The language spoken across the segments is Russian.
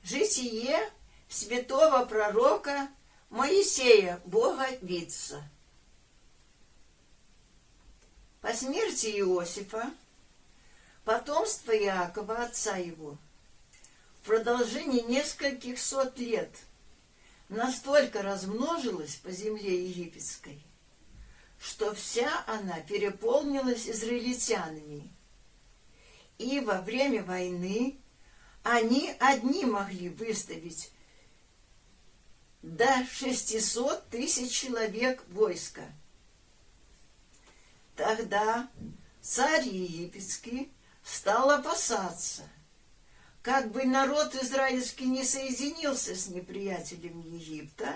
Житие святого пророка Моисея, Бога Витца. По смерти Иосифа потомство Иакова, отца его, в продолжении нескольких сот лет настолько размножилось по земле египетской, что вся она переполнилась израильтянами. И во время войны они одни могли выставить до 600 тысяч человек войска. Тогда царь египетский стал опасаться, как бы народ израильский не соединился с неприятелем Египта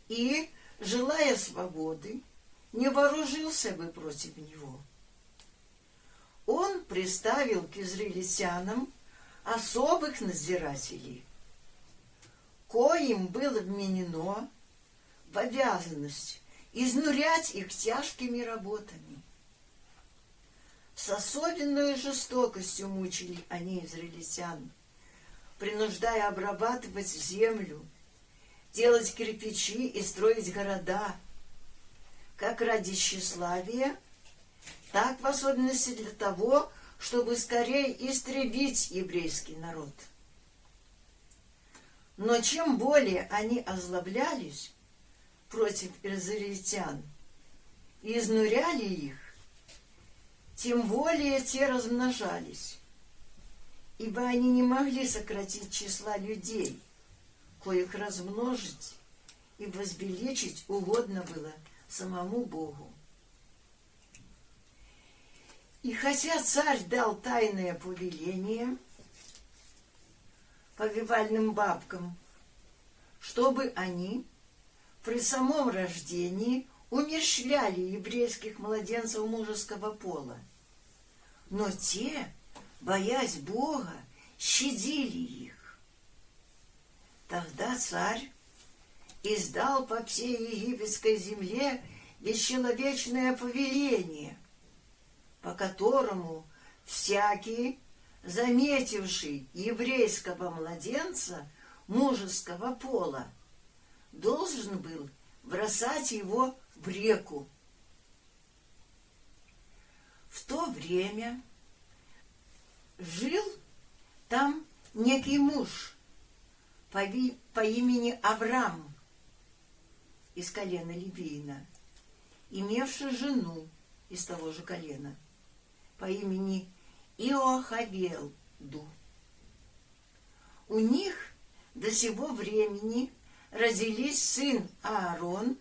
и, желая свободы, не вооружился бы против него. Он приставил к израильтянам особых надзирателей, коим было вменено в обязанность изнурять их тяжкими работами. С особенной жестокостью мучили они израильтян, принуждая обрабатывать землю, делать кирпичи и строить города, как ради тщеславия, так в особенности для того, чтобы скорее истребить еврейский народ. Но чем более они озлоблялись против израильтян и изнуряли их, тем более те размножались, ибо они не могли сократить числа людей, коих размножить и возвеличить угодно было самому Богу. И хотя царь дал тайное повеление повивальным бабкам, чтобы они при самом рождении умерщвляли еврейских младенцев мужеского пола, но те, боясь Бога, щадили их. Тогда царь издал по всей египетской земле бесчеловечное повеление, по которому всякий, заметивший еврейского младенца мужеского пола, должен был бросать его в реку. В то время жил там некий муж по имени Авраам из колена Левиина, имевший жену из того же колена по имени Иохавелду. У них до сего времени родились сын Аарон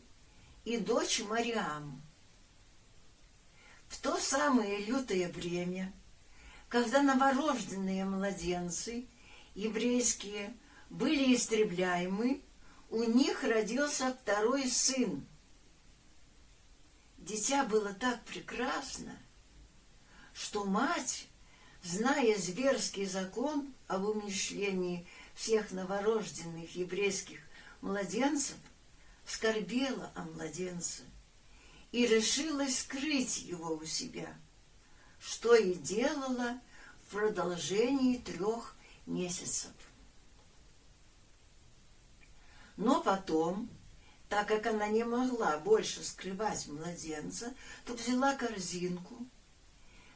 и дочь Мариам. В то самое лютое время, когда новорожденные младенцы еврейские были истребляемы, у них родился второй сын. Дитя было так прекрасно, что мать, зная зверский закон об умерщвлении всех новорожденных еврейских младенцев, скорбела о младенце и решилась скрыть его у себя, что и делала в продолжении 3 месяцев. Но потом, так как она не могла больше скрывать младенца, то взяла корзинку,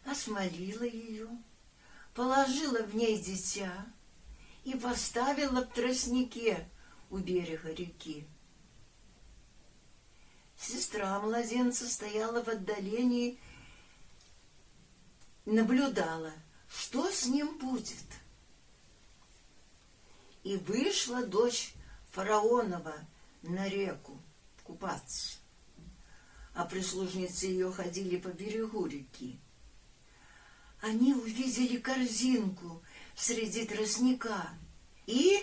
осмолила ее, положила в ней дитя и поставила в тростнике у берега реки. Сестра младенца стояла в отдалении, наблюдала, что с ним будет. И вышла дочь фараонова на реку купаться, а прислужницы ее ходили по берегу реки. Они увидели корзинку среди тростника, и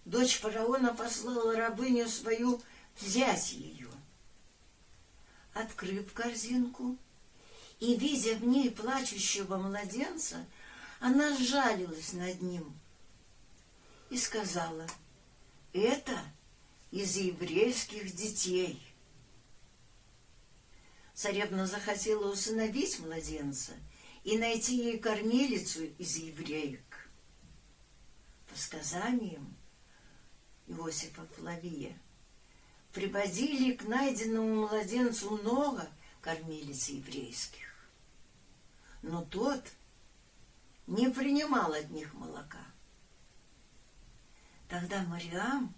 дочь фараона послала рабыню свою взять ее. Открыв корзинку и видя в ней плачущего младенца, она сжалилась над ним и сказала: «Это из еврейских детей». Царевна захотела усыновить младенца и найти ей кормилицу из евреек. По предсказаниям Иосифа Флавия, приводили к найденному младенцу много кормилиц еврейских. Но тот не принимал от них молока. Тогда Мариам,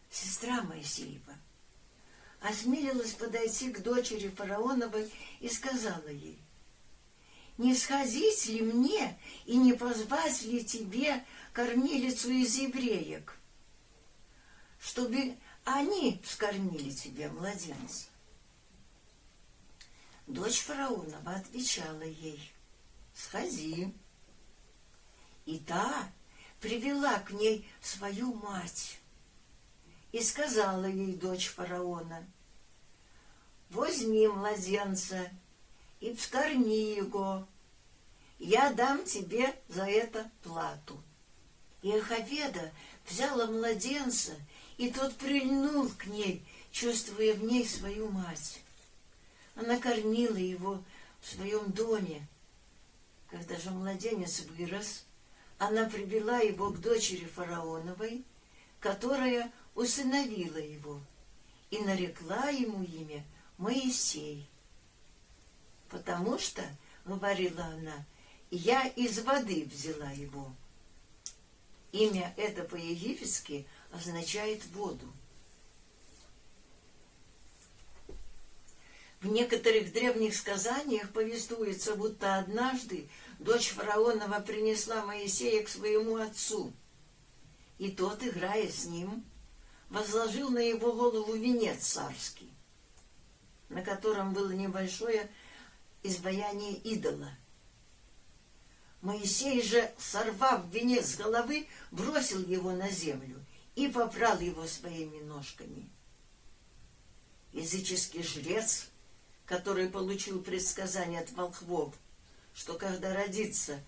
сестра Моисеева, осмелилась подойти к дочери фараоновой и сказала ей: «Не сходить ли мне и не позвать ли тебе кормилицу из евреек, чтобы они вскормили тебе младенца?» Дочь фараонова отвечала ей: «Сходи». И та привела к ней свою мать. И сказала ей дочь фараона: «Возьми младенца и вскорми его, я дам тебе за это плату». И Йохаведа взяла младенца, и тот прильнул к ней, чувствуя в ней свою мать. Она кормила его в своем доме. Когда же младенец вырос, она привела его к дочери фараоновой, которая усыновила его, и нарекла ему имя Моисей. «Потому что, — говорила она, — я из воды взяла его». Имя это по-египетски означает воду. В некоторых древних сказаниях повествуется, будто однажды дочь фараонова принесла Моисея к своему отцу, и тот, играя с ним, возложил на его голову венец царский, на котором было небольшое изваяние идола. Моисей же, сорвав венец с головы, бросил его на землю и попрал его своими ножками. Языческий жрец, который получил предсказание от волхвов, что когда родится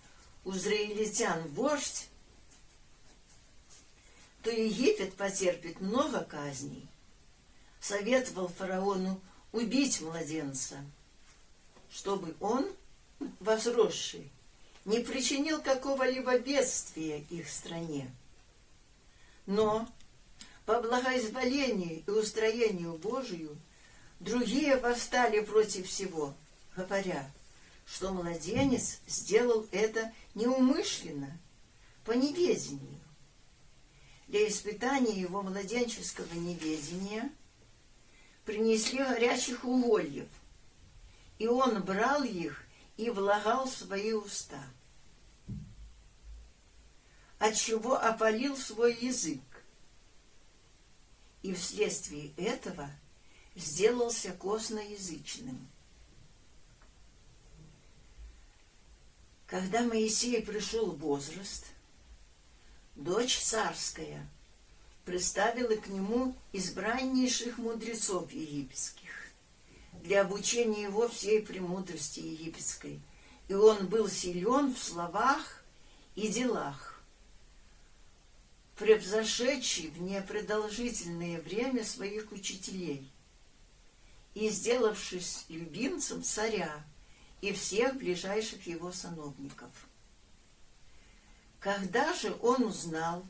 у израильтян вождь, то Египет потерпит много казней, советовал фараону убить младенца, чтобы он, возросший, не причинил какого-либо бедствия их стране. Но по благоизволению и устроению Божию другие восстали против всего, говоря, что младенец сделал это неумышленно, по неведению. Для испытания его младенческого неведения принесли горячих угольев, и он брал их и влагал в свои уста, отчего опалил свой язык, и вследствие этого сделался косноязычным. Когда Моисей пришел в возраст, дочь царская представила к нему избраннейших мудрецов египетских для обучения его всей премудрости египетской, и он был силен в словах и делах, превзошедший в непродолжительное время своих учителей и сделавшись любимцем царя и всех ближайших его сановников. Когда же он узнал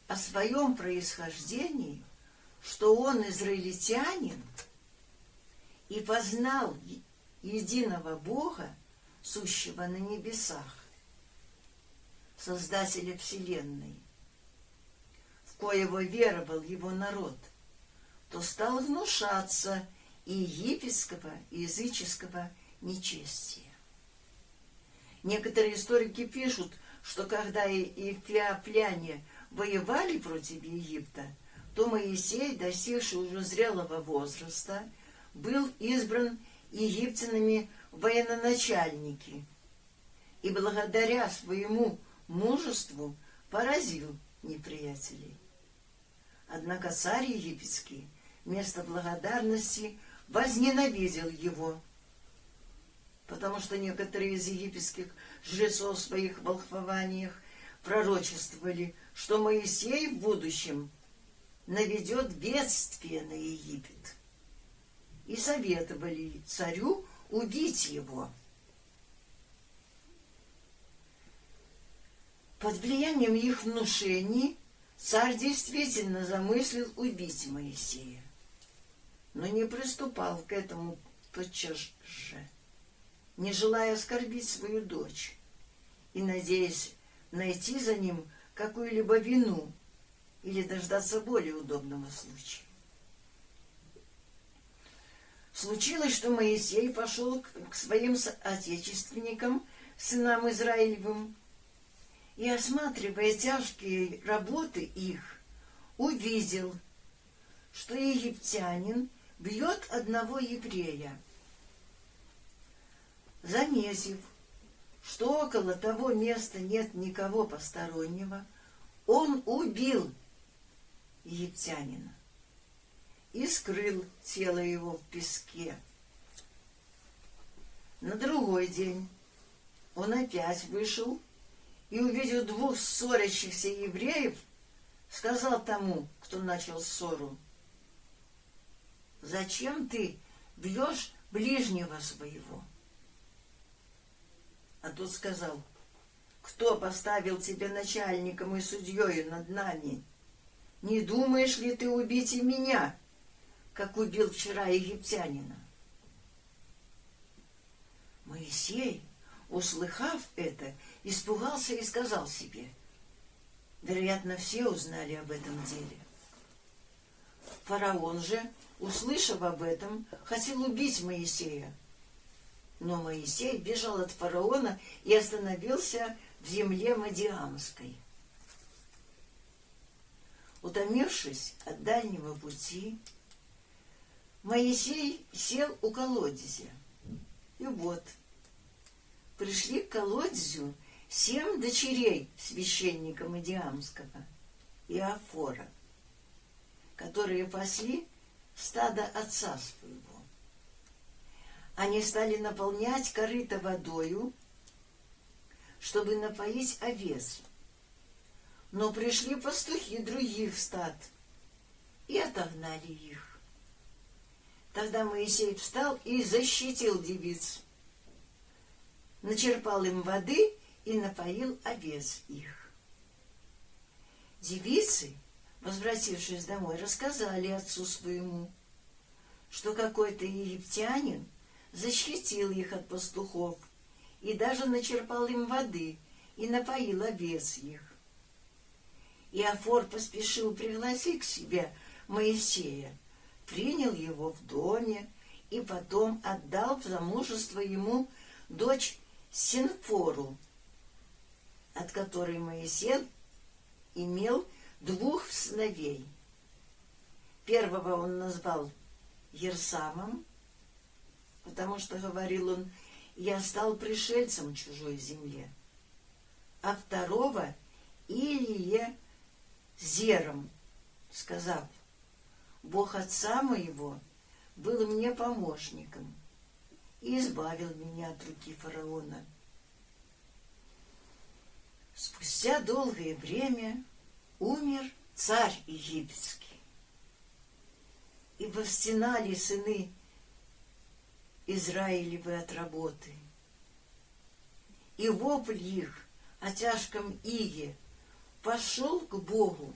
о своем происхождении, что он израильтянин, и познал единого Бога, сущего на небесах, Создателя вселенной, в коего веровал его народ, то стал гнушаться и египетского, и языческого нечестия. Некоторые историки пишут, что когда эфиопляне воевали против Египта, то Моисей, достигший уже зрелого возраста, был избран египтянами военачальники и благодаря своему мужеству поразил неприятелей. Однако царь египетский вместо благодарности возненавидел его, потому что некоторые из египетских жрецов в своих волхвованиях пророчествовали, что Моисей в будущем наведет бедствие на Египет, и советовали царю убить его. Под влиянием их внушений царь действительно замыслил убить Моисея, но не приступал к этому тотчас же, не желая оскорбить свою дочь и надеясь найти за ним какую-либо вину или дождаться более удобного случая. Случилось, что Моисей пошел к своим отечественникам, сынам Израилевым, и, осматривая тяжкие работы их, увидел, что египтянин бьет одного еврея. Заметив, что около того места нет никого постороннего, он убил египтянина и скрыл тело его в песке. На другой день он опять вышел и, увидев двух ссорящихся евреев, сказал тому, кто начал ссору: «Зачем ты бьешь ближнего своего?» А тот сказал: «Кто поставил тебя начальником и судьей над нами? Не думаешь ли ты убить и меня, как убил вчера египтянина?» Моисей, услыхав это, испугался и сказал себе: вероятно, все узнали об этом деле. Фараон же, услышав об этом, хотел убить Моисея. Но Моисей бежал от фараона и остановился в земле Мадиамской. Утомившись от дальнего пути, Моисей сел у колодезя. И вот, пришли к колодезю 7 дочерей священника Мадиамского, Иофора, которые пасли стадо отца своего. Они стали наполнять корыто водою, чтобы напоить овец. Но пришли пастухи других стад и отогнали их. Тогда Моисей встал и защитил девиц, начерпал им воды и напоил овец их. Девицы, возвратившись домой, рассказали отцу своему, что какой-то египтянин защитил их от пастухов и даже начерпал им воды и напоил овец их. Иофор поспешил пригласить к себе Моисея, принял его в доме и потом отдал в замужество ему дочь Синфору, от которой Моисей имел 2 сыновей. Первого он назвал Ерсамом, потому что, говорил он, я стал пришельцем в чужой земле, а второго Илиезером, сказав: Бог отца моего был мне помощником и избавил меня от руки фараона. Спустя долгое время умер царь египетский, и восстенали сыны Израилевы от работы. И вопль их о тяжком иге пошел к Богу,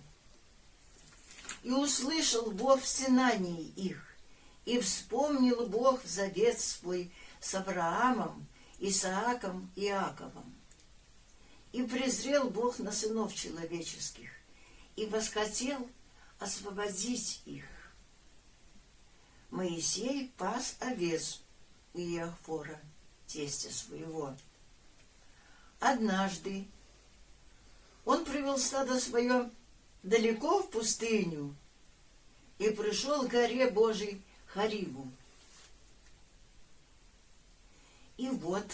и услышал Бог в стенании их, и вспомнил Бог завет свой с Авраамом, Исааком и Иаковом. И презрел Бог на сынов человеческих, и восхотел освободить их. Моисей пас овец у Иофора, тестя своего. Однажды он привел стадо свое далеко в пустыню и пришел к горе Божией Хариву. И вот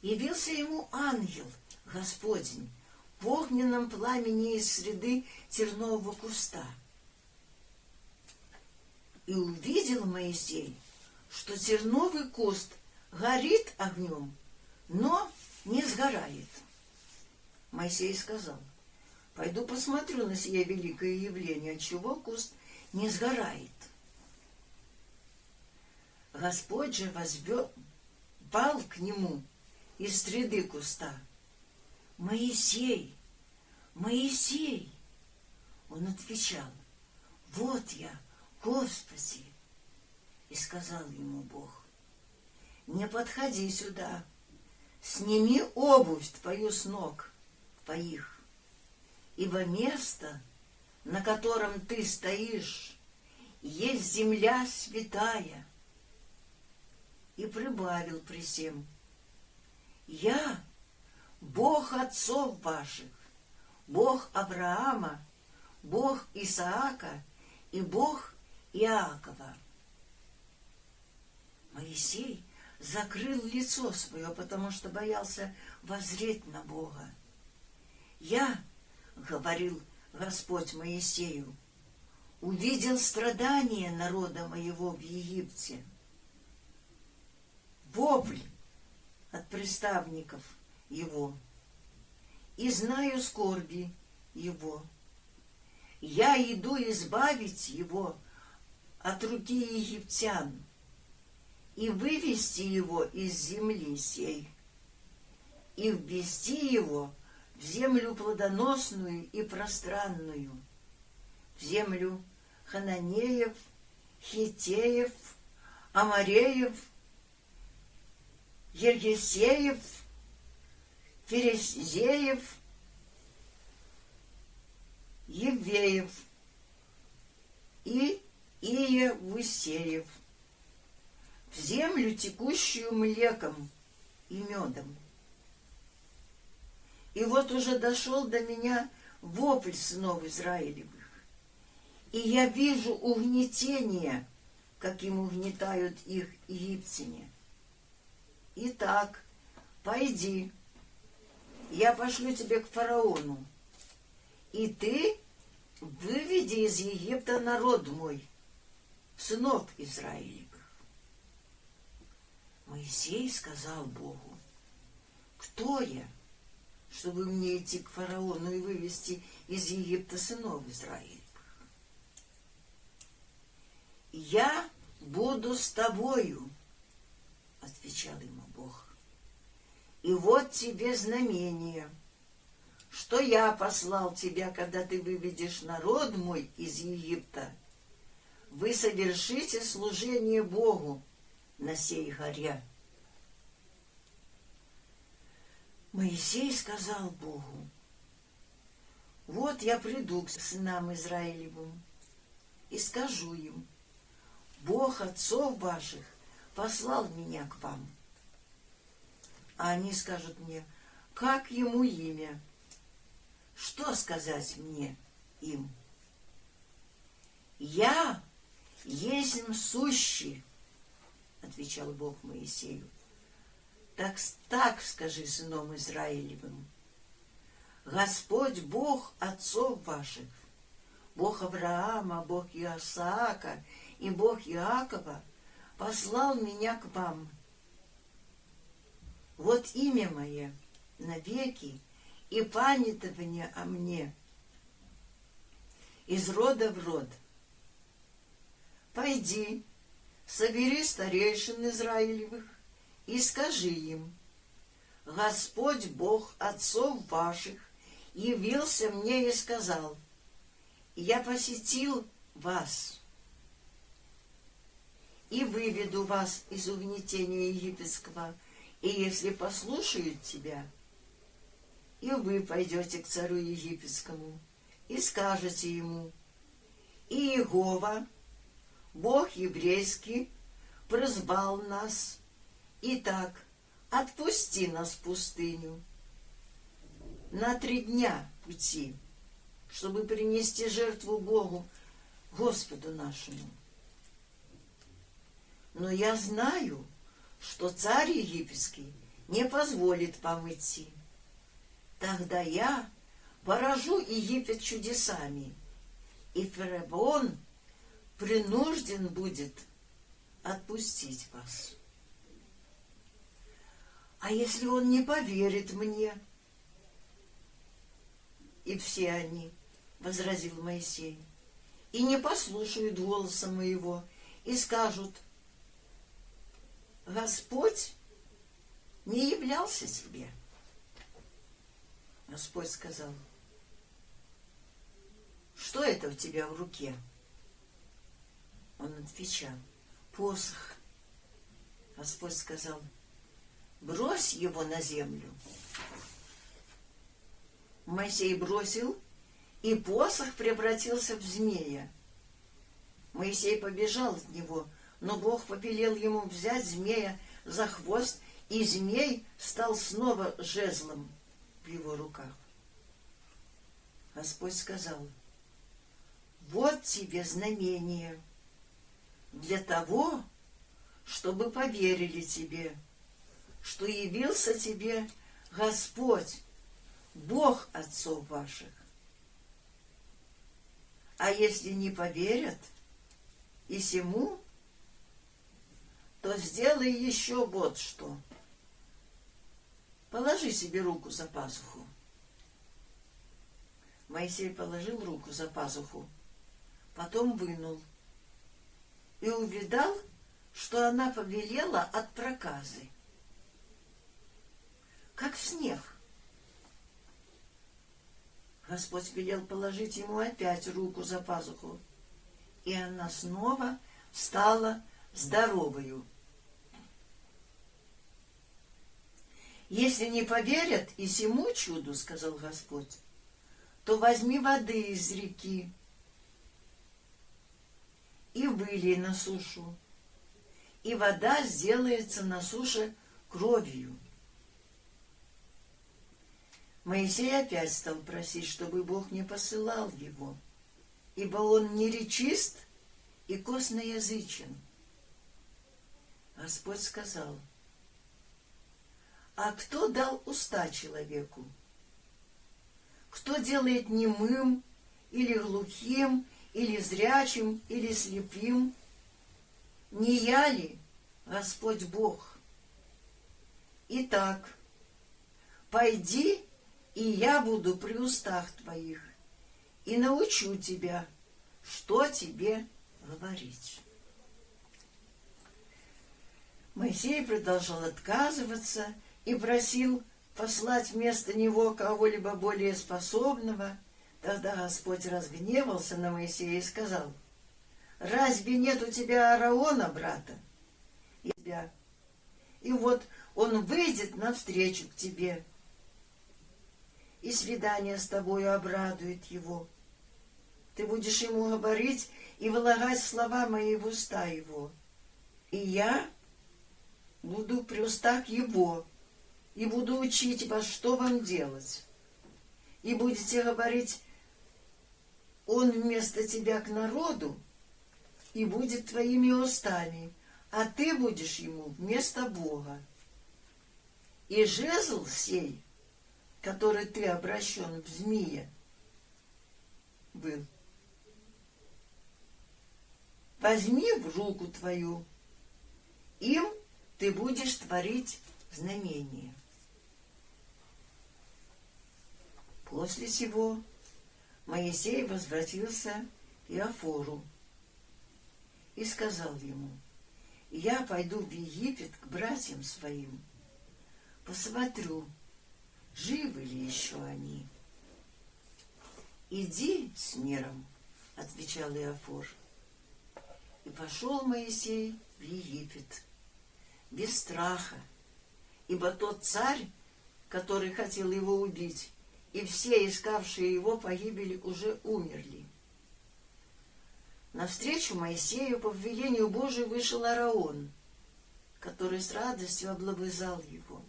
явился ему ангел Господень в огненном пламени из среды тернового куста. И увидел Моисей, что терновый куст горит огнем, но не сгорает. Моисей сказал: пойду посмотрю на сие великое явление, отчего куст не сгорает. Господь же пал к нему из среды куста. Моисей, Моисей. Он отвечал: вот я, Господи. И сказал ему Бог: не подходи сюда, сними обувь твою с ног твоих, ибо место, на котором ты стоишь, есть земля святая. И прибавил при сем: я Бог отцов ваших, Бог Авраама, Бог Исаака и Бог Иакова. Моисей закрыл лицо свое, потому что боялся воззреть на Бога. Я, говорил Господь Моисею, увидел страдания народа моего в Египте, вопль от приставников его, и знаю скорби его. Я иду избавить его от руки египтян и вывести его из земли сей, и ввести его в землю плодоносную и пространную, в землю Хананеев, Хиттеев, Амореев, Ергесеев, Ферезеев, Евеев и Иевусеев, в землю, текущую млеком и медом. И вот уже дошел до меня вопль сынов Израилевых, и я вижу угнетение, каким угнетают их египтяне. Итак, пойди, я пошлю тебя к фараону, и ты выведи из Египта народ мой, сынов Израилевых. Моисей сказал Богу: кто я, чтобы мне идти к фараону и вывести из Египта сынов Израилевых? Я буду с тобою, отвечал ему Бог. И вот тебе знамение, что я послал тебя, когда ты выведешь народ мой из Египта. Вы совершите служение Богу на сей горе. Моисей сказал Богу: вот я приду к сынам Израилевым и скажу им: Бог отцов ваших послал меня к вам. А они скажут мне: как ему имя? Что сказать мне им? Я есмь сущий, отвечал Бог Моисею. Так скажи сынам Израилевым: Господь Бог отцов ваших, Бог Авраама, Бог Исаака и Бог Иакова послал меня к вам. Вот имя мое навеки и памятование о мне из рода в род. Пойди, собери старейшин Израилевых и скажи им: Господь Бог отцов ваших явился мне и сказал: я посетил вас и выведу вас из угнетения египетского, и если послушают тебя, и вы пойдете к царю египетскому и скажете ему: Иегова, Бог еврейский, призвал нас, итак, отпусти нас в пустыню на 3 дня пути, чтобы принести жертву Богу, Господу нашему. Но я знаю, что царь египетский не позволит вам идти. Тогда я поражу Египет чудесами, и фараон принужден будет отпустить вас. А если он не поверит мне? И все они, возразил Моисей, и не послушают голоса моего, и скажут: Господь не являлся тебе. Господь сказал: что это у тебя в руке? Он отвечал: посох. Господь сказал: брось его на землю. Моисей бросил, и посох превратился в змея. Моисей побежал от него, но Бог повелел ему взять змея за хвост, и змей стал снова жезлом в его руках. Господь сказал: вот тебе знамение для того, чтобы поверили тебе, что явился тебе Господь, Бог отцов ваших. А если не поверят и сему, то сделай еще вот что. Положи себе руку за пазуху. Моисей положил руку за пазуху, потом вынул и увидал, что она побелела от проказы, как снег. Господь велел положить ему опять руку за пазуху, и она снова стала здоровою. Если не поверят и сему чуду, сказал Господь, то возьми воды из реки и вылей на сушу, и вода сделается на суше кровью. Моисей опять стал просить, чтобы Бог не посылал его, ибо он неречист и косноязычен. Господь сказал: а кто дал уста человеку? Кто делает немым, или глухим, или зрячим, или слепым? Не я ли, Господь Бог? Итак, пойди, и я буду при устах твоих, и научу тебя, что тебе говорить. Моисей продолжал отказываться и просил послать вместо него кого-либо более способного. Тогда Господь разгневался на Моисея и сказал: разве нет у тебя Аарона, брата? И вот он выйдет навстречу к тебе, и свидание с тобою обрадует его. Ты будешь ему говорить и влагать слова мои в уста его, и я буду при устах его, и буду учить вас, что вам делать. И будете говорить он вместо тебя к народу, и будет твоими устами, а ты будешь ему вместо Бога. И жезл сей, который ты обращен в змея, был, возьми в руку твою, им ты будешь творить знамение. После сего Моисей возвратился к Иофору и сказал ему: я пойду в Египет к братьям своим, посмотрю, живы ли еще они. Иди с миром, отвечал Иофор. И пошел Моисей в Египет без страха, ибо тот царь, который хотел его убить, и все искавшие его погибели, уже умерли. Навстречу Моисею по повелению Божию вышел Ааron, который с радостью облобызал его.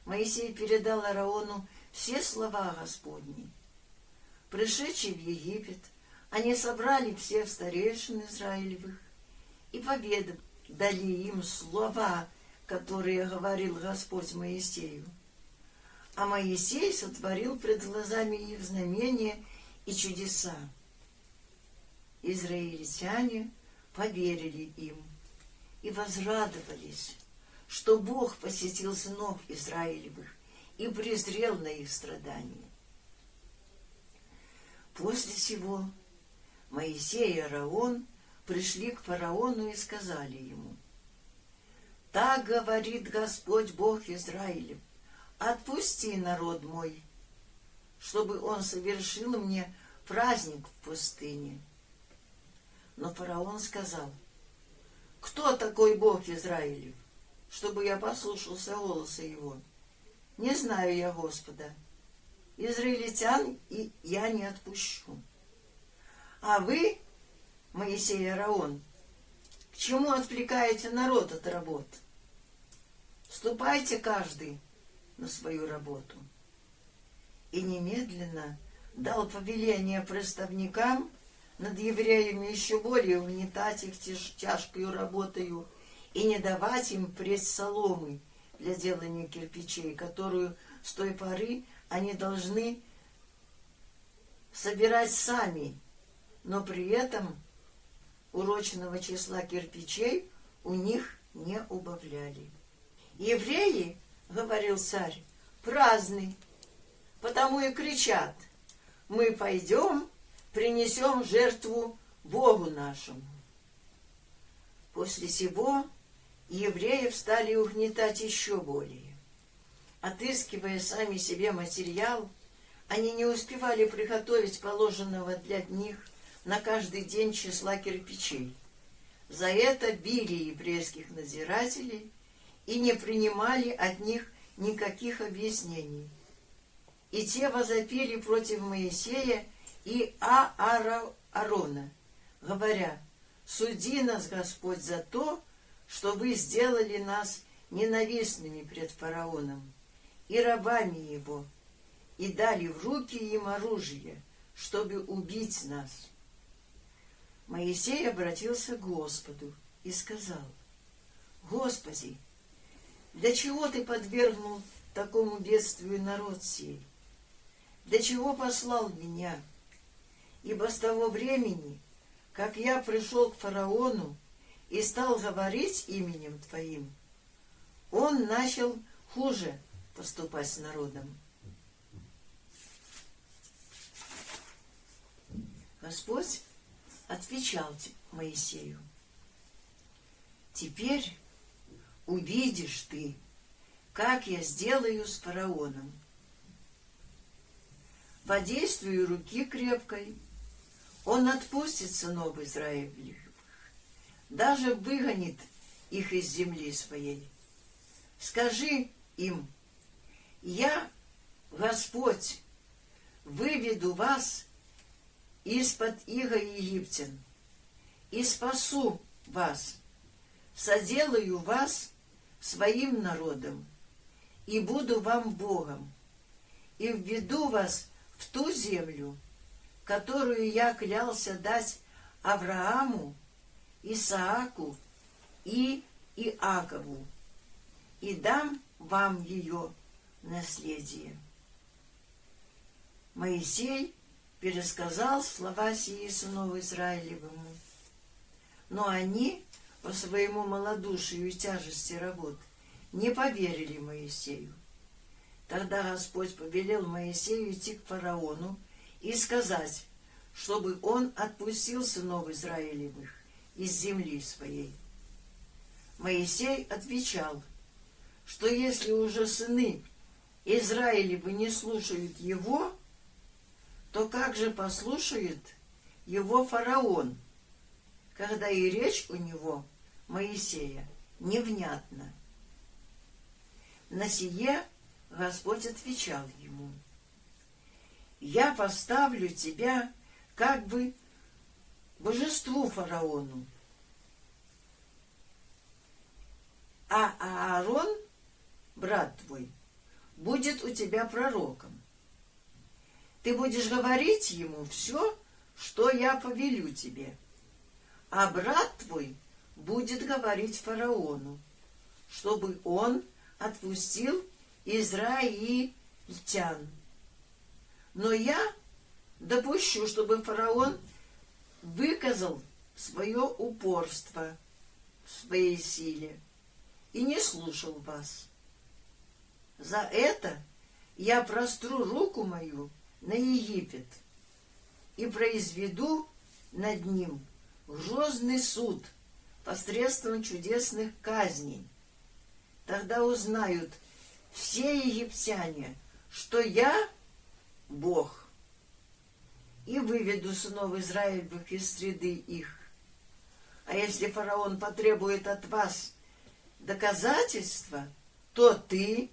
Моисей передал Аарону все слова Господни. Пришедшие в Египет, они собрали всех старейшин Израилевых и поведали им слова, которые говорил Господь Моисею. А Моисей сотворил пред глазами их знамения и чудеса. Израильтяне поверили им и возрадовались, что Бог посетил сынов Израилевых и презрел на их страдания. После сего Моисей и Аарон пришли к фараону и сказали ему: так говорит Господь Бог Израилев: отпусти народ мой, чтобы он совершил мне праздник в пустыне. Но фараон сказал: кто такой Бог Израилев, чтобы я послушался голоса его? Не знаю я Господа. Израильтян и я не отпущу. А вы, Моисей и Ааron, к чему отвлекаете народ от работ? Ступайте каждый на свою работу. И немедленно дал повеление представникам над евреями еще более угнетать их тяжкою работою и не давать им пресс соломы для делания кирпичей, которую с той поры они должны собирать сами, но при этом урочного числа кирпичей у них не убавляли. Евреи, говорил царь, праздны, потому и кричат: мы пойдем, принесем жертву Богу нашему. После сего евреев стали угнетать еще более. Отыскивая сами себе материал, они не успевали приготовить положенного для них на каждый день числа кирпичей. За это били еврейских надзирателей и не принимали от них никаких объяснений. И те возопили против Моисея и Аарона, говоря: суди нас, Господь, за то, что вы сделали нас ненавистными пред фараоном и рабами его, и дали в руки им оружие, чтобы убить нас. Моисей обратился к Господу и сказал: Господи, для чего ты подвергнул такому бедствию народ сей? Для чего послал меня? Ибо с того времени, как я пришел к фараону и стал говорить именем Твоим, он начал хуже поступать с народом. Господь отвечал Моисею: теперь увидишь ты, как я сделаю с фараоном. По действию руки крепкой он отпустит сынов Израилевых, даже выгонит их из земли своей. Скажи им: я, Господь, выведу вас из-под иго египтян и спасу вас, соделаю вас своим народом и буду вам Богом, и введу вас в ту землю, которую я клялся дать Аврааму, Исааку и Иакову, и дам вам ее наследие. Моисей пересказал слова сии сынов Израилевому, но они по своему малодушию и тяжести работ не поверили Моисею. Тогда Господь повелел Моисею идти к фараону и сказать, чтобы он отпустил сынов Израилевых из земли своей. Моисей отвечал, что если уже сыны Израилевы не слушают его, то как же послушает его фараон, когда и речь у него, Моисея, невнятна? На сие Господь отвечал ему: я поставлю тебя как бы божеству фараону, а Аарон, брат твой, будет у тебя пророком. Ты будешь говорить ему все, что я повелю тебе, а брат твой будет говорить фараону, чтобы он отпустил израильтян. Но я допущу, чтобы фараон выказал свое упорство в своей силе и не слушал вас. За это я простру руку мою на Египет и произведу над ним грозный суд посредством чудесных казней. Тогда узнают все египтяне, что я Бог, и выведу сынов Израилевых из среды их. А если фараон потребует от вас доказательства, то ты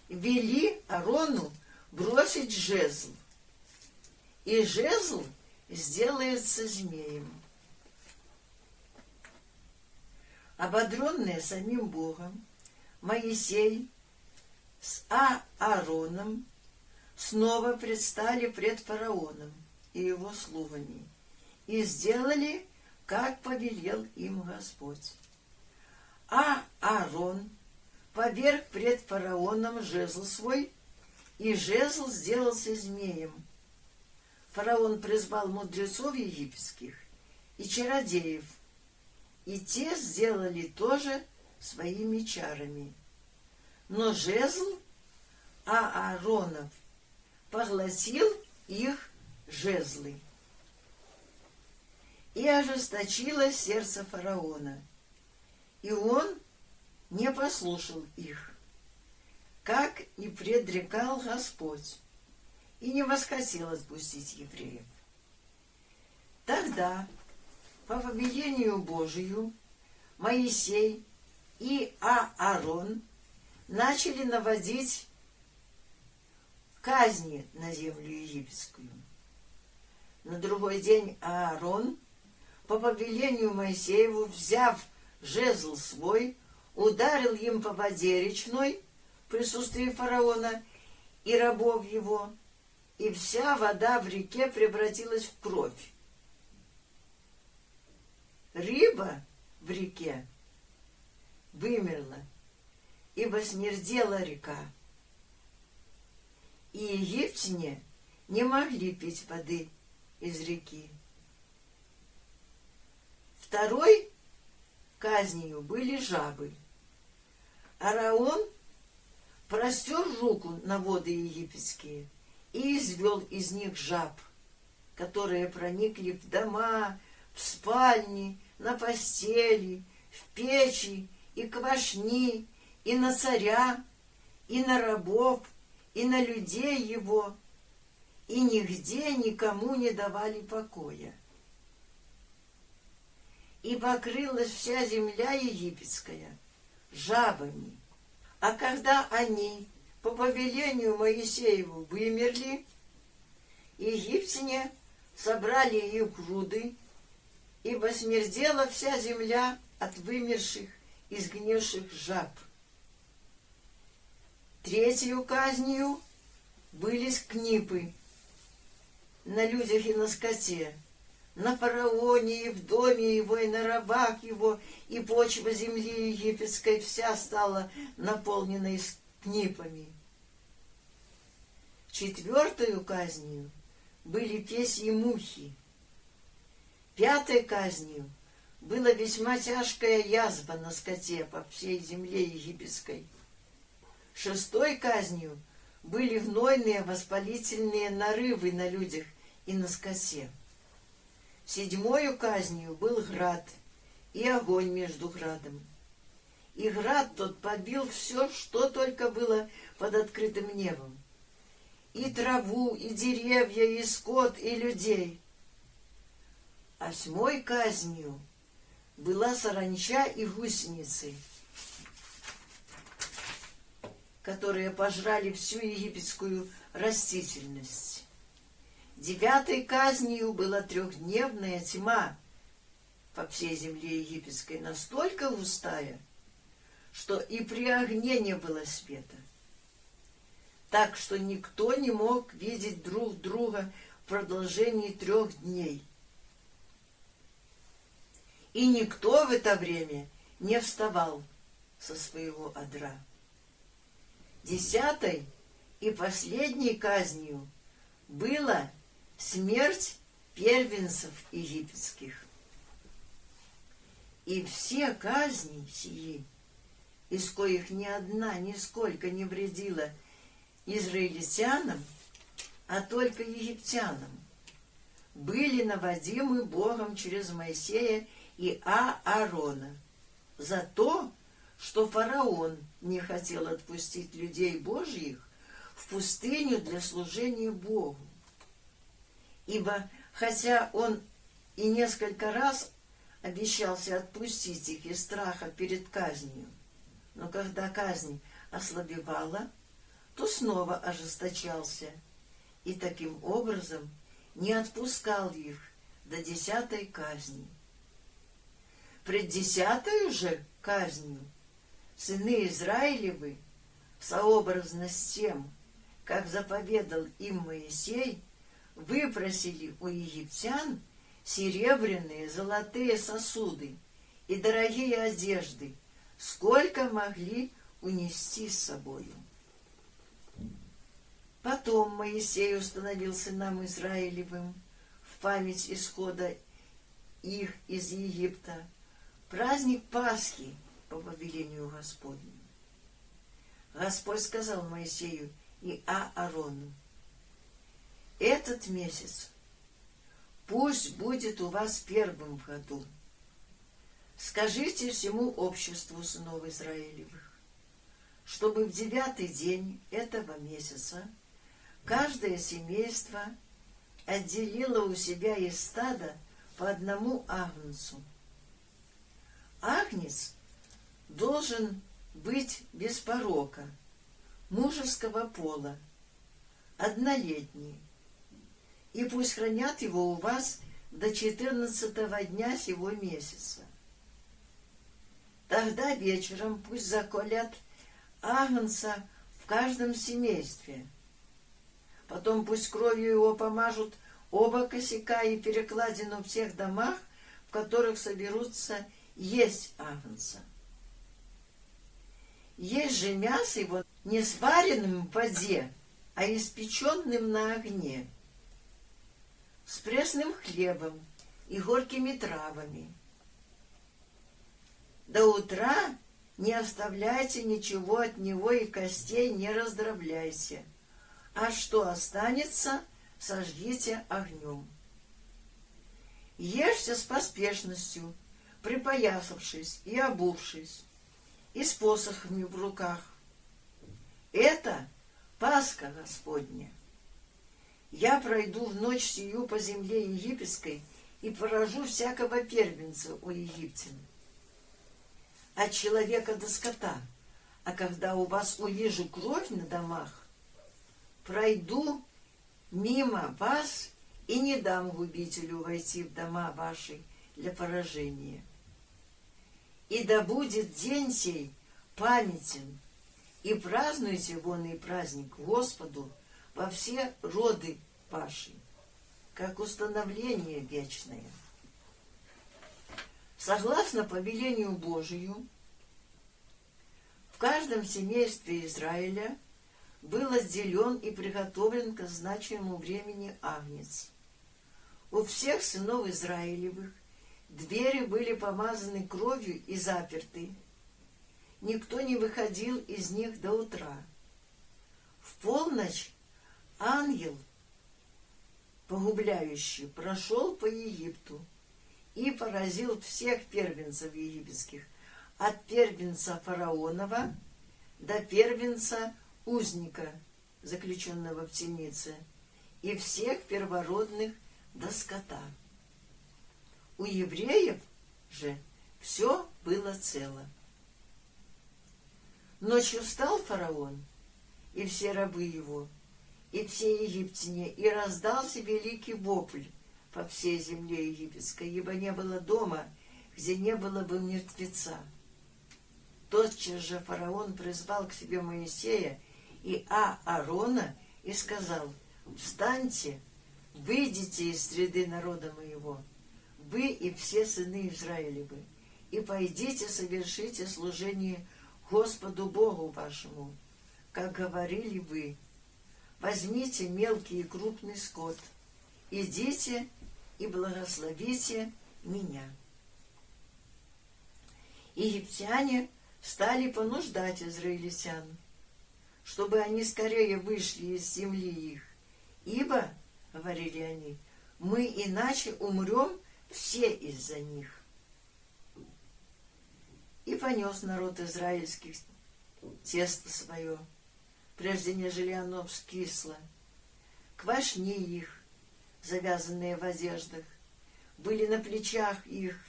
вели Аарону бросить жезл, и жезл сделается змеем. Ободренные самим Богом, Моисей с Аароном снова предстали пред фараоном и его слугами, и сделали, как повелел им Господь. А Аарон поверг пред фараоном жезл свой, и жезл сделался змеем. Фараон призвал мудрецов египетских и чародеев, и те сделали тоже своими чарами. Но жезл Ааронов поглотил их жезлы. И ожесточилось сердце фараона, и он не послушал их, как и предрекал Господь, и не восхотел отпустить евреев. Тогда, по повелению Божию, Моисей и Аарон начали наводить казни на землю египетскую. На другой день Аарон, по повелению Моисееву, взяв жезл свой, ударил им по воде речной в присутствии фараона и рабов его, и вся вода в реке превратилась в кровь. Рыба в реке вымерла, ибо смердела река, и египтяне не могли пить воды из реки. Второй казнью были жабы. Ааron простер руку на воды египетские и извел из них жаб, которые проникли в дома, в спальни, на постели, в печи и квашни, и на царя, и на рабов, и на людей его, и нигде никому не давали покоя. И покрылась вся земля египетская жабами. А когда они по повелению Моисееву вымерли, египтяне собрали их груды, ибо смердела вся земля от вымерших и сгнивших жаб. Третью казнью были скнипы на людях и на скоте, на фараоне и в доме его, и на рабах его, и почва земли египетской вся стала наполненной скнипами. Четвертую казнью были песьи мухи. Пятой казнью была весьма тяжкая язва на скоте по всей земле египетской. Шестой казнью были гнойные воспалительные нарывы на людях и на скоте. Седьмою казнью был град и огонь между градом. И град тот побил все, что только было под открытым небом. И траву, и деревья, и скот, и людей. Восьмой казнью была саранча и гусеницы, которые пожрали всю египетскую растительность. Девятой казнью была трехдневная тьма по всей земле египетской, настолько густая, что и при огне не было света. Так что никто не мог видеть друг друга в продолжении 3 дней. И никто в это время не вставал со своего одра. 10-й и последней казнью была смерть первенцев египетских. И все казни сии, из коих ни одна нисколько не вредила израильтянам, а только египтянам, были наводимы Богом через Моисея и Аарона за то, что фараон не хотел отпустить людей Божьих в пустыню для служения Богу. Ибо, хотя он и несколько раз обещался отпустить их из страха перед казнью, но когда казнь ослабевала, то снова ожесточался и таким образом не отпускал их до 10-й казни. Пред 10-ю же казнью сыны Израилевы, сообразно с тем, как заповедал им Моисей, выпросили у египтян серебряные, золотые сосуды и дорогие одежды, сколько могли унести с собою. Потом Моисей установил сынам Израилевым в память исхода их из Египта праздник Пасхи по повелению Господню. Господь сказал Моисею и Аарону: «Этот месяц пусть будет у вас первым в году. Скажите всему обществу сынов Израилевых, чтобы в 9-й день этого месяца каждое семейство отделило у себя из стада по одному агнцу. Агнец должен быть без порока, мужеского пола, однолетний, и пусть хранят его у вас до 14-го дня сего месяца. Тогда вечером пусть заколят агнца в каждом семействе. Потом пусть кровью его помажут оба косяка и перекладину в тех домах, в которых соберутся есть агнца. Есть же мясо его не сваренным в воде, а испеченным на огне, с пресным хлебом и горькими травами. До утра не оставляйте ничего от него и костей не раздробляйте, а что останется, сожгите огнем. Ешьте с поспешностью, припоясавшись и обувшись, и с посохами в руках. Это Пасха Господня. Я пройду в ночь сию по земле египетской и поражу всякого первенца у египтян, от человека до скота. А когда у вас увижу кровь на домах, пройду мимо вас и не дам губителю войти в дома ваши для поражения. И да будет день сей памятен, и празднуйте вонный праздник Господу во все роды ваши, как установление вечное. Согласно повелению Божию, в каждом семействе Израиля был отделен и приготовлен к означенному времени агнец. У всех сынов Израилевых двери были помазаны кровью и заперты. Никто не выходил из них до утра. В полночь ангел, погубляющий, прошел по Египту и поразил всех первенцев египетских, от первенца фараонова до первенца узника, заключенного в темнице, и всех первородных до скота. У евреев же все было цело. Ночью встал фараон и все рабы его, и все египтяне, и раздался великий вопль по всей земле египетской, ибо не было дома, где не было бы мертвеца. Тотчас же фараон призвал к себе Моисея и Аарона и сказал: «Встаньте, выйдите из среды народа моего, вы и все сыны Израилевы, и пойдите совершите служение Господу Богу вашему, как говорили вы. Возьмите мелкий и крупный скот, идите и благословите меня». Египтяне стали понуждать израильтян, чтобы они скорее вышли из земли их, ибо, говорили они, мы иначе умрем все из-за них. И понес народ израильский тесто свое, прежде нежели оно вскисло. Квашни их, завязанные в одеждах, были на плечах их,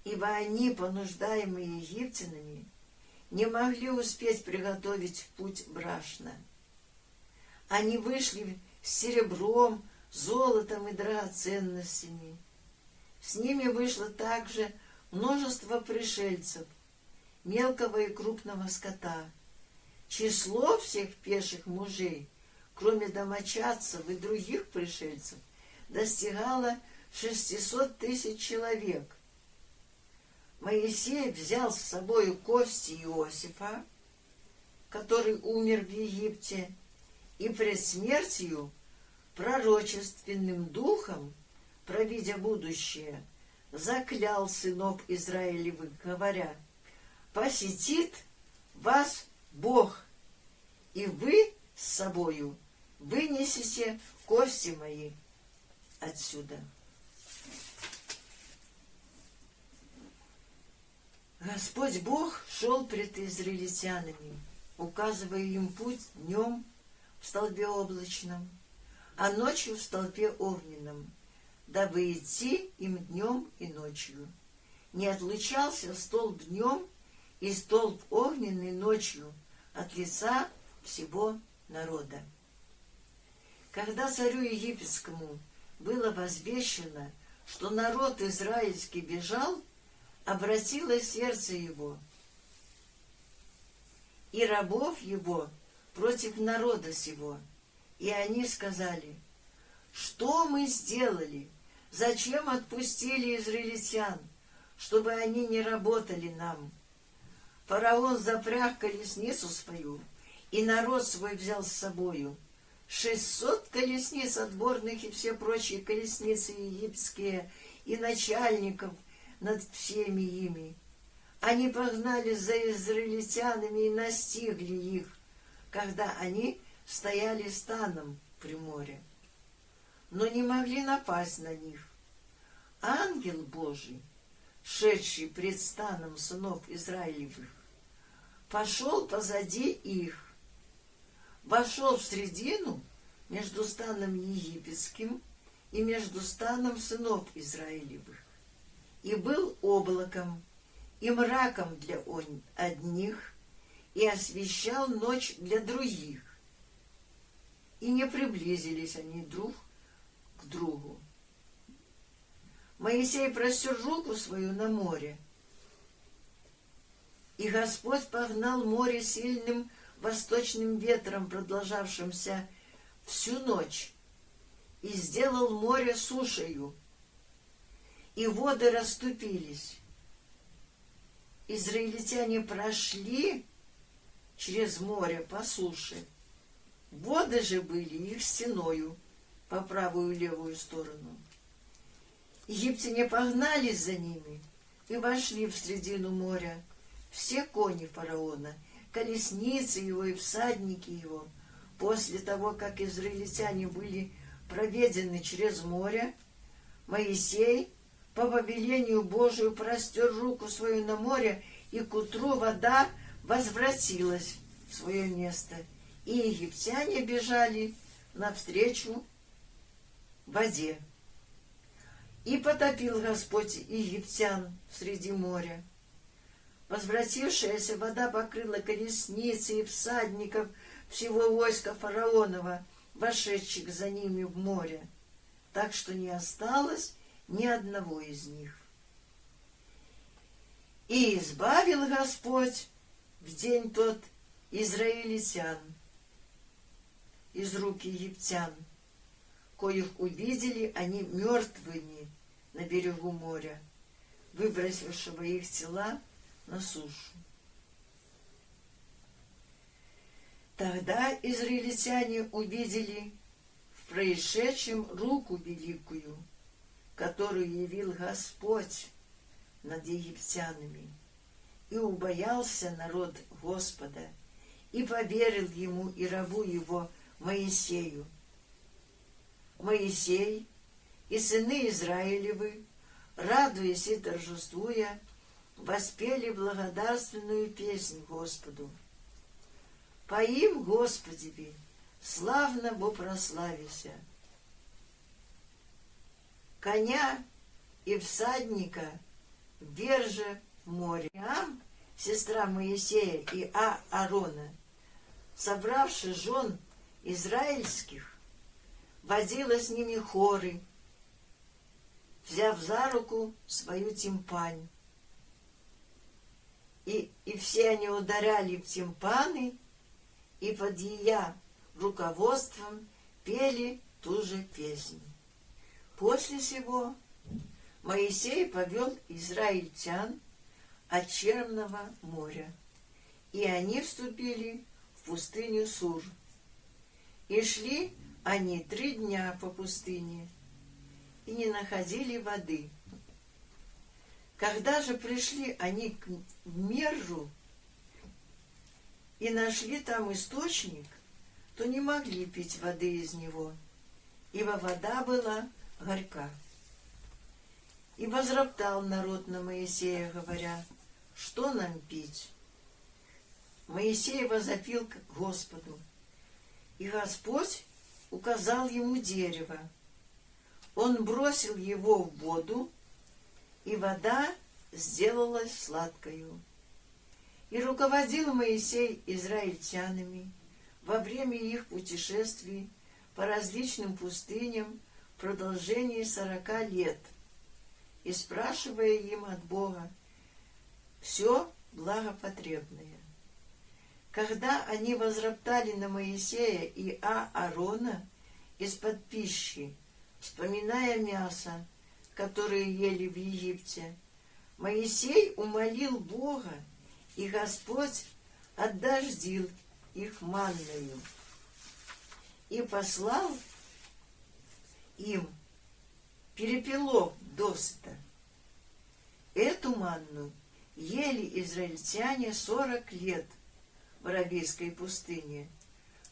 ибо они, понуждаемые египтянами, не могли успеть приготовить в путь брашна. Они вышли с серебром, золотом и драгоценностями. С ними вышло также множество пришельцев, мелкого и крупного скота. Число всех пеших мужей, кроме домочадцев и других пришельцев, достигало 600 000 человек. Моисей взял с собою кости Иосифа, который умер в Египте, и пред смертью пророчественным духом, провидя будущее, заклял сынов Израилевых, говоря: «Посетит вас Бог, и вы с собою вынесете кости мои отсюда». Господь Бог шел пред израильтянами, указывая им путь днем в столбе облачном, а ночью в столпе огненном, дабы идти им днем и ночью. Не отлучался столб днем и столб огненный ночью от лица всего народа. Когда царю египетскому было возвещено, что народ израильский бежал, обратилось сердце его и рабов его против народа сего, и они сказали: «Что мы сделали? Зачем отпустили израильтян, чтобы они не работали нам?» Фараон запряг колесницу свою, и народ свой взял с собою 600 колесниц отборных и все прочие колесницы египетские, и начальников над всеми ими. Они погнали за израильтянами и настигли их, когда они стояли станом при море, но не могли напасть на них. Ангел Божий, шедший пред станом сынов Израилевых, пошел позади их, вошел в средину между станом египетским и между станом сынов Израилевых, и был облаком и мраком для одних, и освещал ночь для других. И не приблизились они друг к другу. Моисей простер руку свою на море, и Господь погнал море сильным восточным ветром, продолжавшимся всю ночь, и сделал море сушею, и воды расступились. Израильтяне прошли через море по суше. Воды же были их стеною по правую и левую сторону. Египтяне погнались за ними и вошли в средину моря. Все кони фараона, колесницы его и всадники его, после того, как израильтяне были проведены через море, Моисей по повелению Божию простер руку свою на море, и к утру вода возвратилась в свое место, и египтяне бежали навстречу воде. И потопил Господь египтян среди моря. Возвратившаяся вода покрыла колесницы и всадников всего войска фараонова, вошедших за ними в море, так что не осталось ни одного из них. И избавил Господь в день тот израильтян из рук египтян, коих увидели они мертвыми на берегу моря, выбросившего их тела на сушу. Тогда израильтяне увидели в происшедшем руку великую, которую явил Господь над египтянами, и убоялся народ Господа, и поверил ему и рабу его Моисею. Моисей и сыны Израилевы, радуясь и торжествуя, воспели благодарственную песнь Господу. Поим Господеви, славно бо прославися. Коня и всадника верже в море. Мириам, сестра Моисея и Аарона, собравши жен израильских, водила с ними хоры, взяв за руку свою тимпань. И все они ударяли в тимпаны, и под ее руководством пели ту же песню. После сего Моисей повел израильтян от Черного моря, и они вступили в пустыню Сур. И шли они 3 дня по пустыне, и не находили воды. Когда же пришли они к Мерру и нашли там источник, то не могли пить воды из него, ибо вода была горька. И возроптал народ на Моисея, говоря: что нам пить? Моисей возопил к Господу, и Господь указал ему дерево. Он бросил его в воду, и вода сделалась сладкою. И руководил Моисей израильтянами во время их путешествий по различным пустыням в продолжении 40 лет, и спрашивая им от Бога все благопотребное. Когда они возроптали на Моисея и Аарона из-под пищи, вспоминая мясо, которое ели в Египте, Моисей умолил Бога, и Господь отдождил их манною и послал им перепелов досыта. Эту манну ели израильтяне 40 лет в Аравийской пустыне,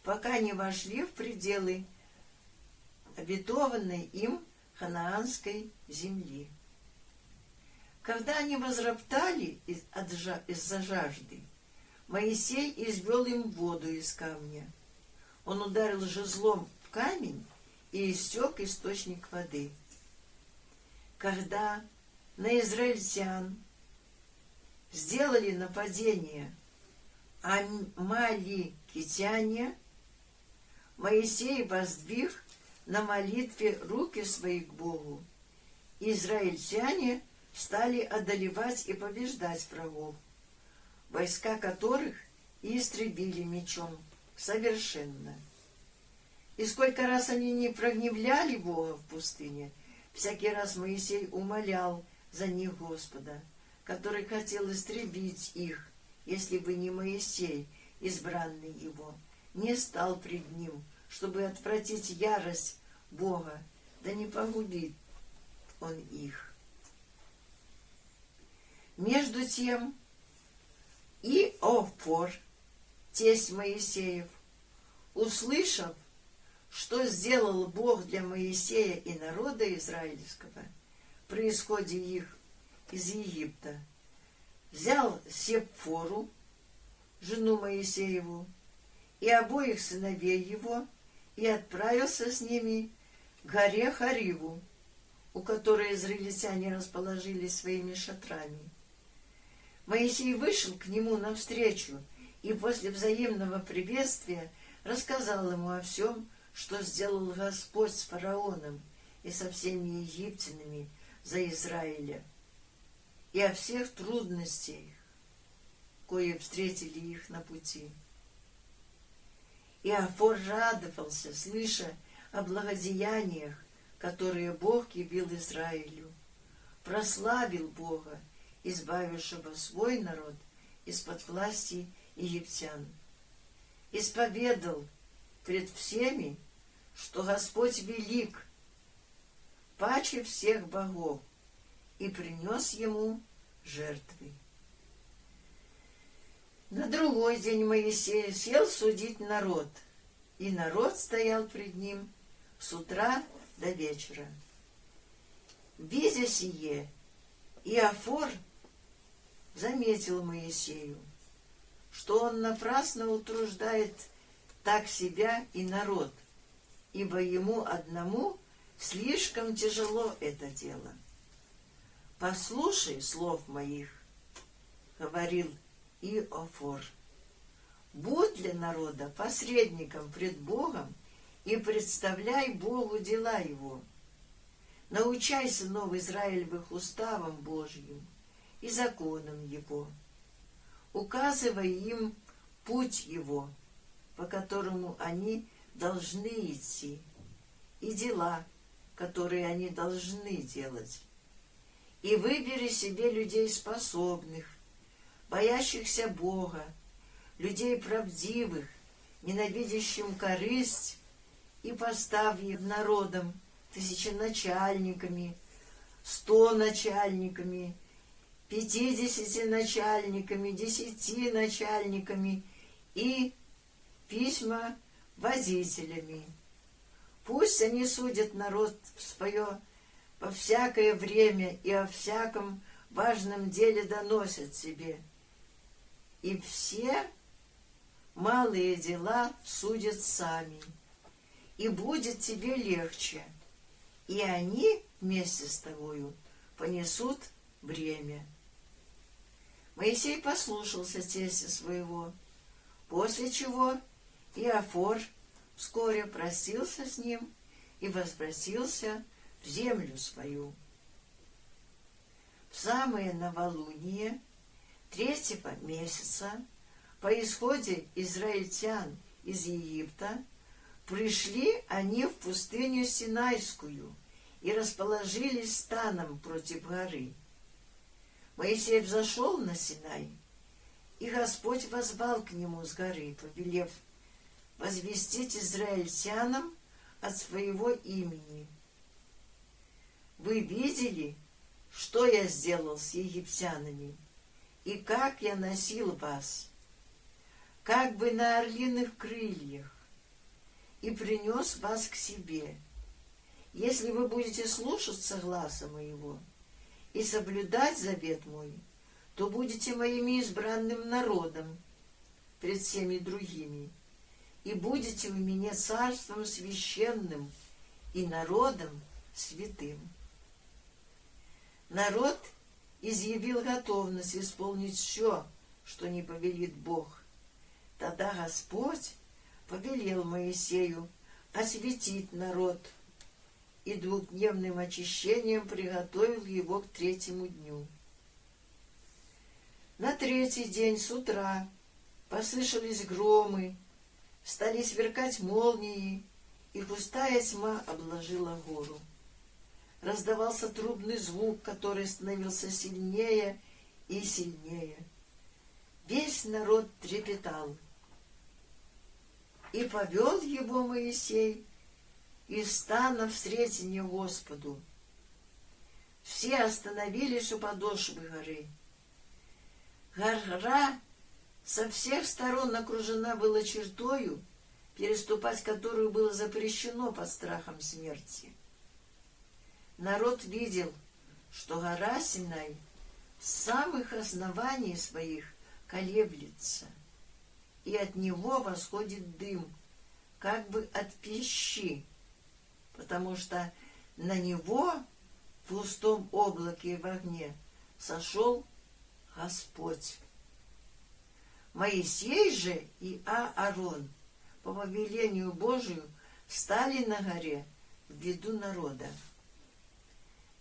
пока не вошли в пределы обетованной им ханаанской земли. Когда они возроптали из-за жажды, Моисей извел им воду из камня. Он ударил жезлом в камень, и истек источник воды. Когда на израильтян сделали нападение амаликитяне, Моисей воздвиг на молитве руки свои к Богу. Израильтяне стали одолевать и побеждать врагов, войска которых истребили мечом совершенно. И сколько раз они не прогневляли Бога в пустыне, всякий раз Моисей умолял за них Господа, который хотел истребить их, если бы не Моисей, избранный его, не стал пред ним, чтобы отвратить ярость Бога, да не погубит он их. Между тем Иофор, тесть Моисеев, услышав, что сделал Бог для Моисея и народа израильского при исходе их из Египта, взял Сепфору, жену Моисееву, и обоих сыновей его, и отправился с ними к горе Хариву, у которой израильтяне расположились своими шатрами. Моисей вышел к нему навстречу и после взаимного приветствия рассказал ему о всем, что сделал Господь с фараоном и со всеми египтянами за Израиля, и о всех трудностях, кои встретили их на пути. Иофор радовался, слыша о благодеяниях, которые Бог явил Израилю, прославил Бога, избавившего свой народ из-под власти египтян, исповедал пред всеми, что Господь велик, паче всех богов, и принес ему жертвы. На другой день Моисей сел судить народ, и народ стоял пред ним с утра до вечера. Видя сие, Иофор заметил Моисею, что он напрасно утруждает так себя и народ, ибо ему одному слишком тяжело это дело. «Послушай слов моих», — говорил Иофор, «будь для народа посредником пред Богом и представляй Богу дела его. Научай сынов Израилевых уставам Божьим и законам его, указывай им путь его, по которому они должны идти, и дела, которые они должны делать. И выбери себе людей способных, боящихся Бога, людей правдивых, ненавидящим корысть, и поставь их народом, тысяченачальниками, 100 начальниками, 50 начальниками, 10 начальниками и письма водителями. Пусть они судят народ свое во всякое время и о всяком важном деле доносят себе. И все малые дела судят сами. И будет тебе легче, и они вместе с тобою понесут бремя». Моисей послушался тестя своего, после чего Иофор вскоре простился с ним и возвратился в землю свою. В самое новолуние 3-го месяца по исходе израильтян из Египта пришли они в пустыню Синайскую и расположились станом против горы. Моисей взошел на Синай, и Господь воззвал к нему с горы, повелев возвестить израильтянам от своего имени: «Вы видели, что я сделал с египтянами, и как я носил вас, как бы на орлиных крыльях, и принес вас к себе. Если вы будете слушаться гласа моего и соблюдать завет мой, то будете моими избранным народом пред всеми другими, и будете у меня царством священным и народом святым». Народ изъявил готовность исполнить все, что не повелит Бог. Тогда Господь повелел Моисею осветить народ, и 2-дневным очищением приготовил его к 3-му дню. На 3-й день с утра послышались громы, стали сверкать молнии, и густая тьма обложила гору. Раздавался трубный звук, который становился сильнее и сильнее. Весь народ трепетал. И повел его Моисей из стана в сретение Господу. Все остановились у подошвы горы. Гора со всех сторон окружена была чертою, переступать которую было запрещено под страхом смерти. Народ видел, что гора Синай с самых оснований своих колеблется, и от него восходит дым, как бы от пищи, потому что на него в густом облаке и в огне сошел Господь. Моисей же и Аарон по повелению Божию стали на горе в виду народа.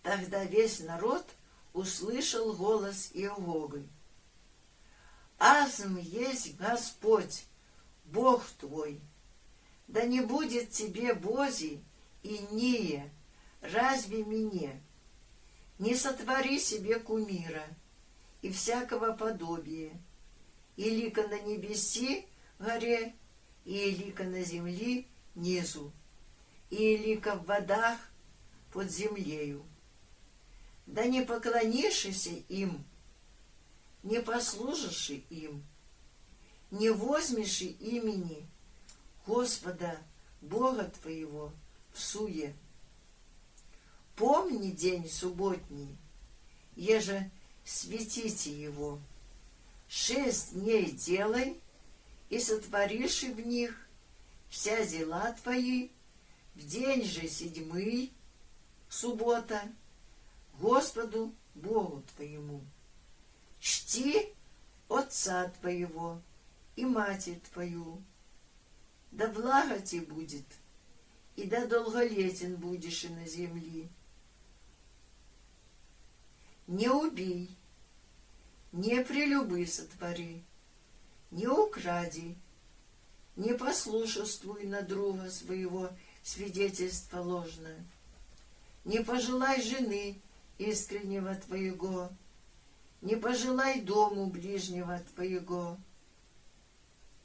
Тогда весь народ услышал голос Иеговы: «Азм есть Господь, Бог твой, да не будет тебе Божий и ния, разве мне? Не сотвори себе кумира и всякого подобия, и лика на небеси горе, и лика на земли низу, и лика в водах под землею. Да не поклонишься им, не послужишь им, не возьмешь имени Господа Бога твоего в суе. Помни день субботний, еже светите его, 6 дней делай, и сотворишь в них вся дела твои, в день же 7, суббота, Господу Богу твоему. Чти отца твоего и матерь твою, да благо тебе будет, и да долголетен будешь и на земли. Не убей, не прелюбы сотвори, не укради, не послушествуй на друга своего свидетельство ложное, не пожелай жены искреннего твоего, не пожелай дому ближнего твоего,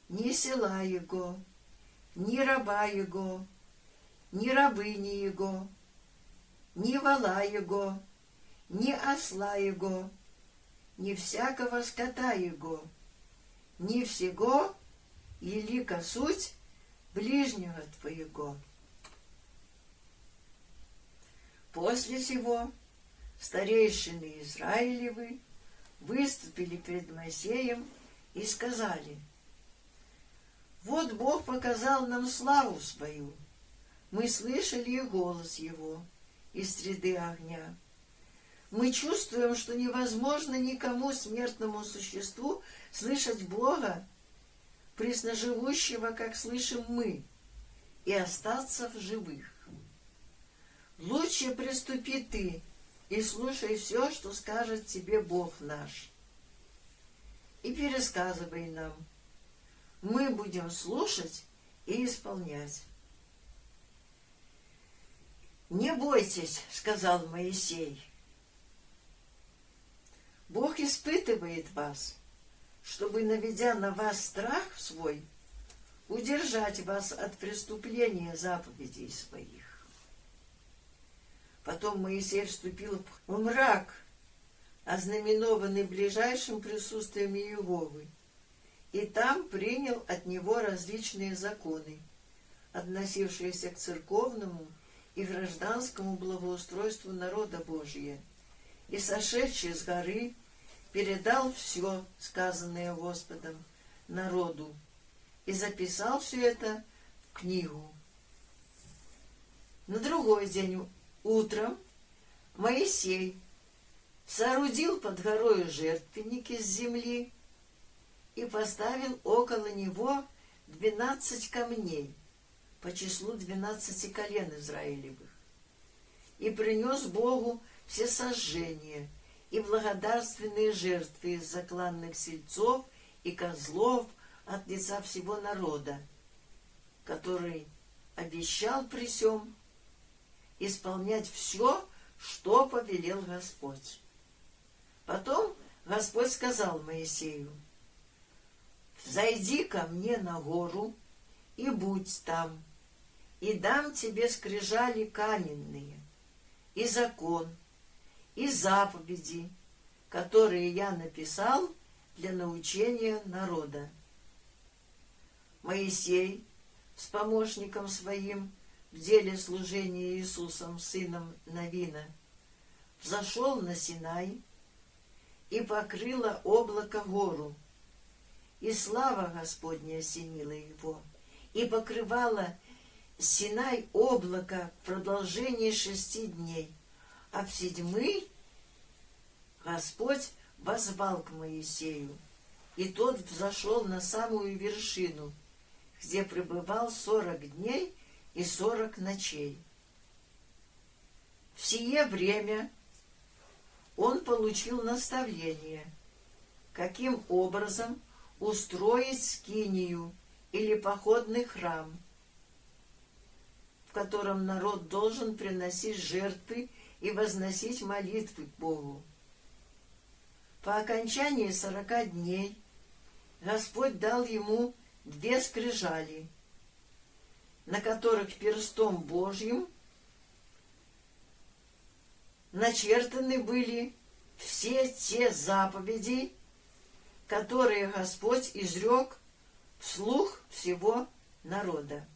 ни села его, ни раба его, ни рабыни его, ни вола его, ни осла его, ни всякого скота его, ни всего, елика суть ближнего твоего. После сего старейшины Израилевы выступили перед Моисеем и сказали: «Вот Бог показал нам славу свою, мы слышали и голос Его из среды огня. Мы чувствуем, что невозможно никому смертному существу слышать Бога, пресноживущего, как слышим мы, и остаться в живых. Лучше приступи ты и слушай все, что скажет тебе Бог наш, и пересказывай нам. Мы будем слушать и исполнять». «Не бойтесь, — сказал Моисей, — Бог испытывает вас, чтобы, наведя на вас страх свой, удержать вас от преступления заповедей своих». Потом Моисей вступил в мрак, ознаменованный ближайшим присутствием Иеговы, и там принял от него различные законы, относившиеся к церковному и гражданскому благоустройству народа Божия, и, сошедший с горы, передал все, сказанное Господом, народу, и записал все это в книгу. На другой день утром Моисей соорудил под горою жертвенник из земли и поставил около него 12 камней по числу 12 колен Израилевых, и принес Богу все сожжения и благодарственные жертвы из закланных сельцов и козлов от лица всего народа, который обещал при сем исполнять все, что повелел Господь. Потом Господь сказал Моисею: «Взойди ко мне на гору и будь там, и дам тебе скрижали каменные, и закон, и заповеди, которые я написал для научения народа». Моисей с помощником своим в деле служения Иисусом, сыном Навина, взошел на Синай, и покрыло облако гору, и слава Господня осенила его, и покрывала Синай облако в продолжении 6 дней, а в 7 Господь воззвал к Моисею, и тот взошел на самую вершину, где пребывал 40 дней и 40 ночей. В сие время он получил наставление, каким образом устроить скинию или походный храм, в котором народ должен приносить жертвы и возносить молитвы к Богу. По окончании 40 дней Господь дал ему 2 скрижали, на которых перстом Божьим начертаны были все те заповеди, которые Господь изрек вслух всего народа.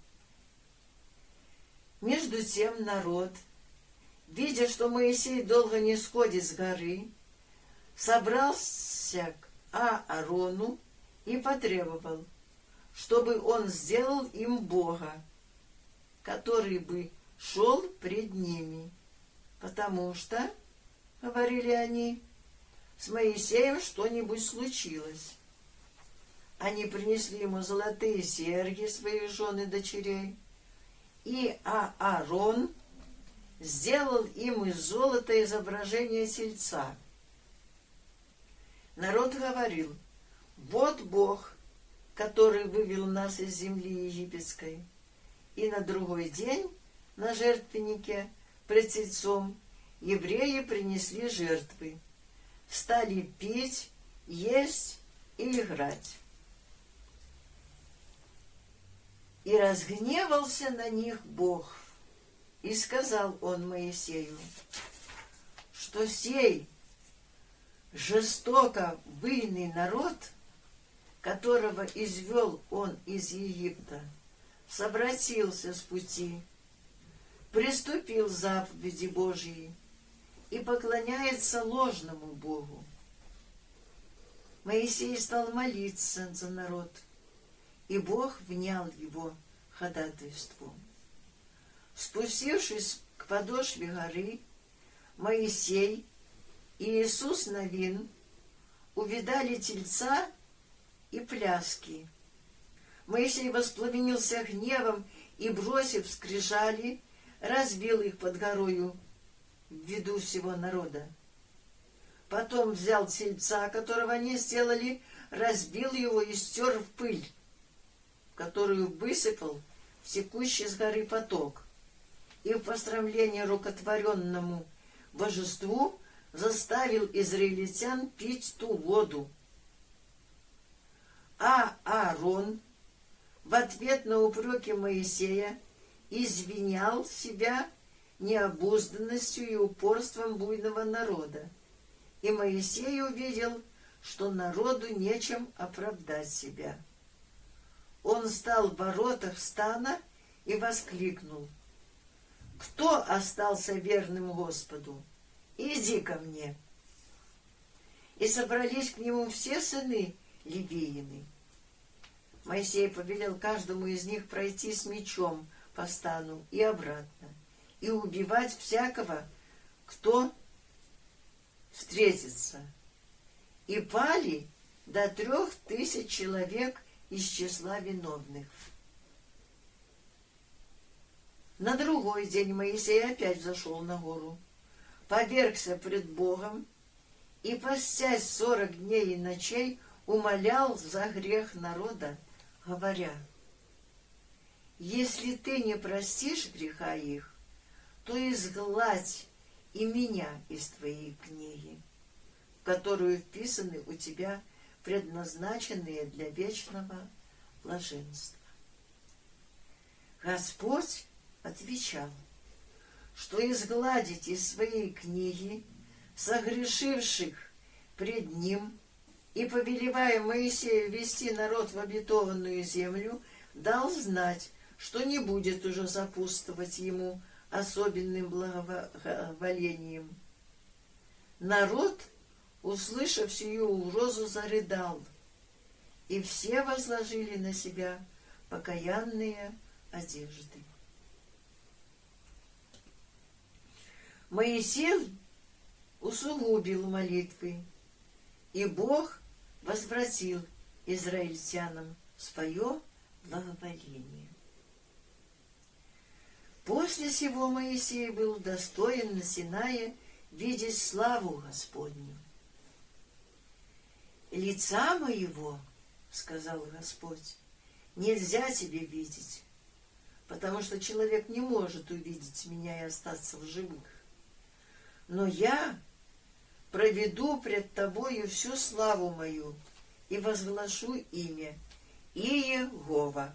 Между тем народ, видя, что Моисей долго не сходит с горы, собрался Аарону и потребовал, чтобы он сделал им Бога, который бы шел пред ними, потому что, говорили они, с Моисеем что-нибудь случилось. Они принесли ему золотые серьги своих жен и дочерей, и Аарон сделал им из золота изображение тельца. Народ говорил: вот Бог, который вывел нас из земли египетской. И на другой день на жертвеннике пред тельцом евреи принесли жертвы, стали пить, есть и играть. И разгневался на них Бог, и сказал он Моисею, что сей жестоко буйный народ, которого извел он из Египта, совратился с пути, приступил заповеди Божьи и поклоняется ложному Богу. Моисей стал молиться за народ, и Бог внял его ходатайству. Спустившись к подошве горы, Моисей и Иисус Навин увидали тельца и пляски. Моисей воспламенился гневом и, бросив скрижали, разбил их под горою в виду всего народа. Потом взял тельца, которого они сделали, разбил его и стер в пыль, которую высыпал в текущий с горы поток, и в посрамление рукотворенному божеству заставил израильтян пить ту воду. А Аарон в ответ на упреки Моисея извинял себя необузданностью и упорством буйного народа. И Моисей увидел, что народу нечем оправдать себя. Он стал в воротах стана и воскликнул: «Кто остался верным Господу? Иди ко мне!» И собрались к нему все сыны Левиины. Моисей повелел каждому из них пройти с мечом по стану и обратно, и убивать всякого, кто встретится. И пали до 3000 человек из числа виновных. На другой день Моисей опять зашел на гору, повергся пред Богом и, постясь 40 дней и ночей, умолял за грех народа, говоря: «Если ты не простишь греха их, то изгладь и меня из твоей книги, в которую вписаны у тебя предназначенные для вечного блаженства». Господь отвечал, что изгладить из своей книги согрешивших пред ним, и, повелевая Моисею вести народ в обетованную землю, дал знать, что не будет уже сопутствовать ему особенным благоволением. Народ, услышав сию угрозу, зарыдал, и все возложили на себя покаянные одежды. Моисей усугубил молитвы, и Бог возвратил израильтянам свое благоволение. После сего Моисей был достоин на Синае видеть славу Господню. «Лица моего, — сказал Господь, — нельзя тебе видеть, потому что человек не может увидеть меня и остаться в живых. Но я проведу пред тобою всю славу мою и возглашу имя Иегова.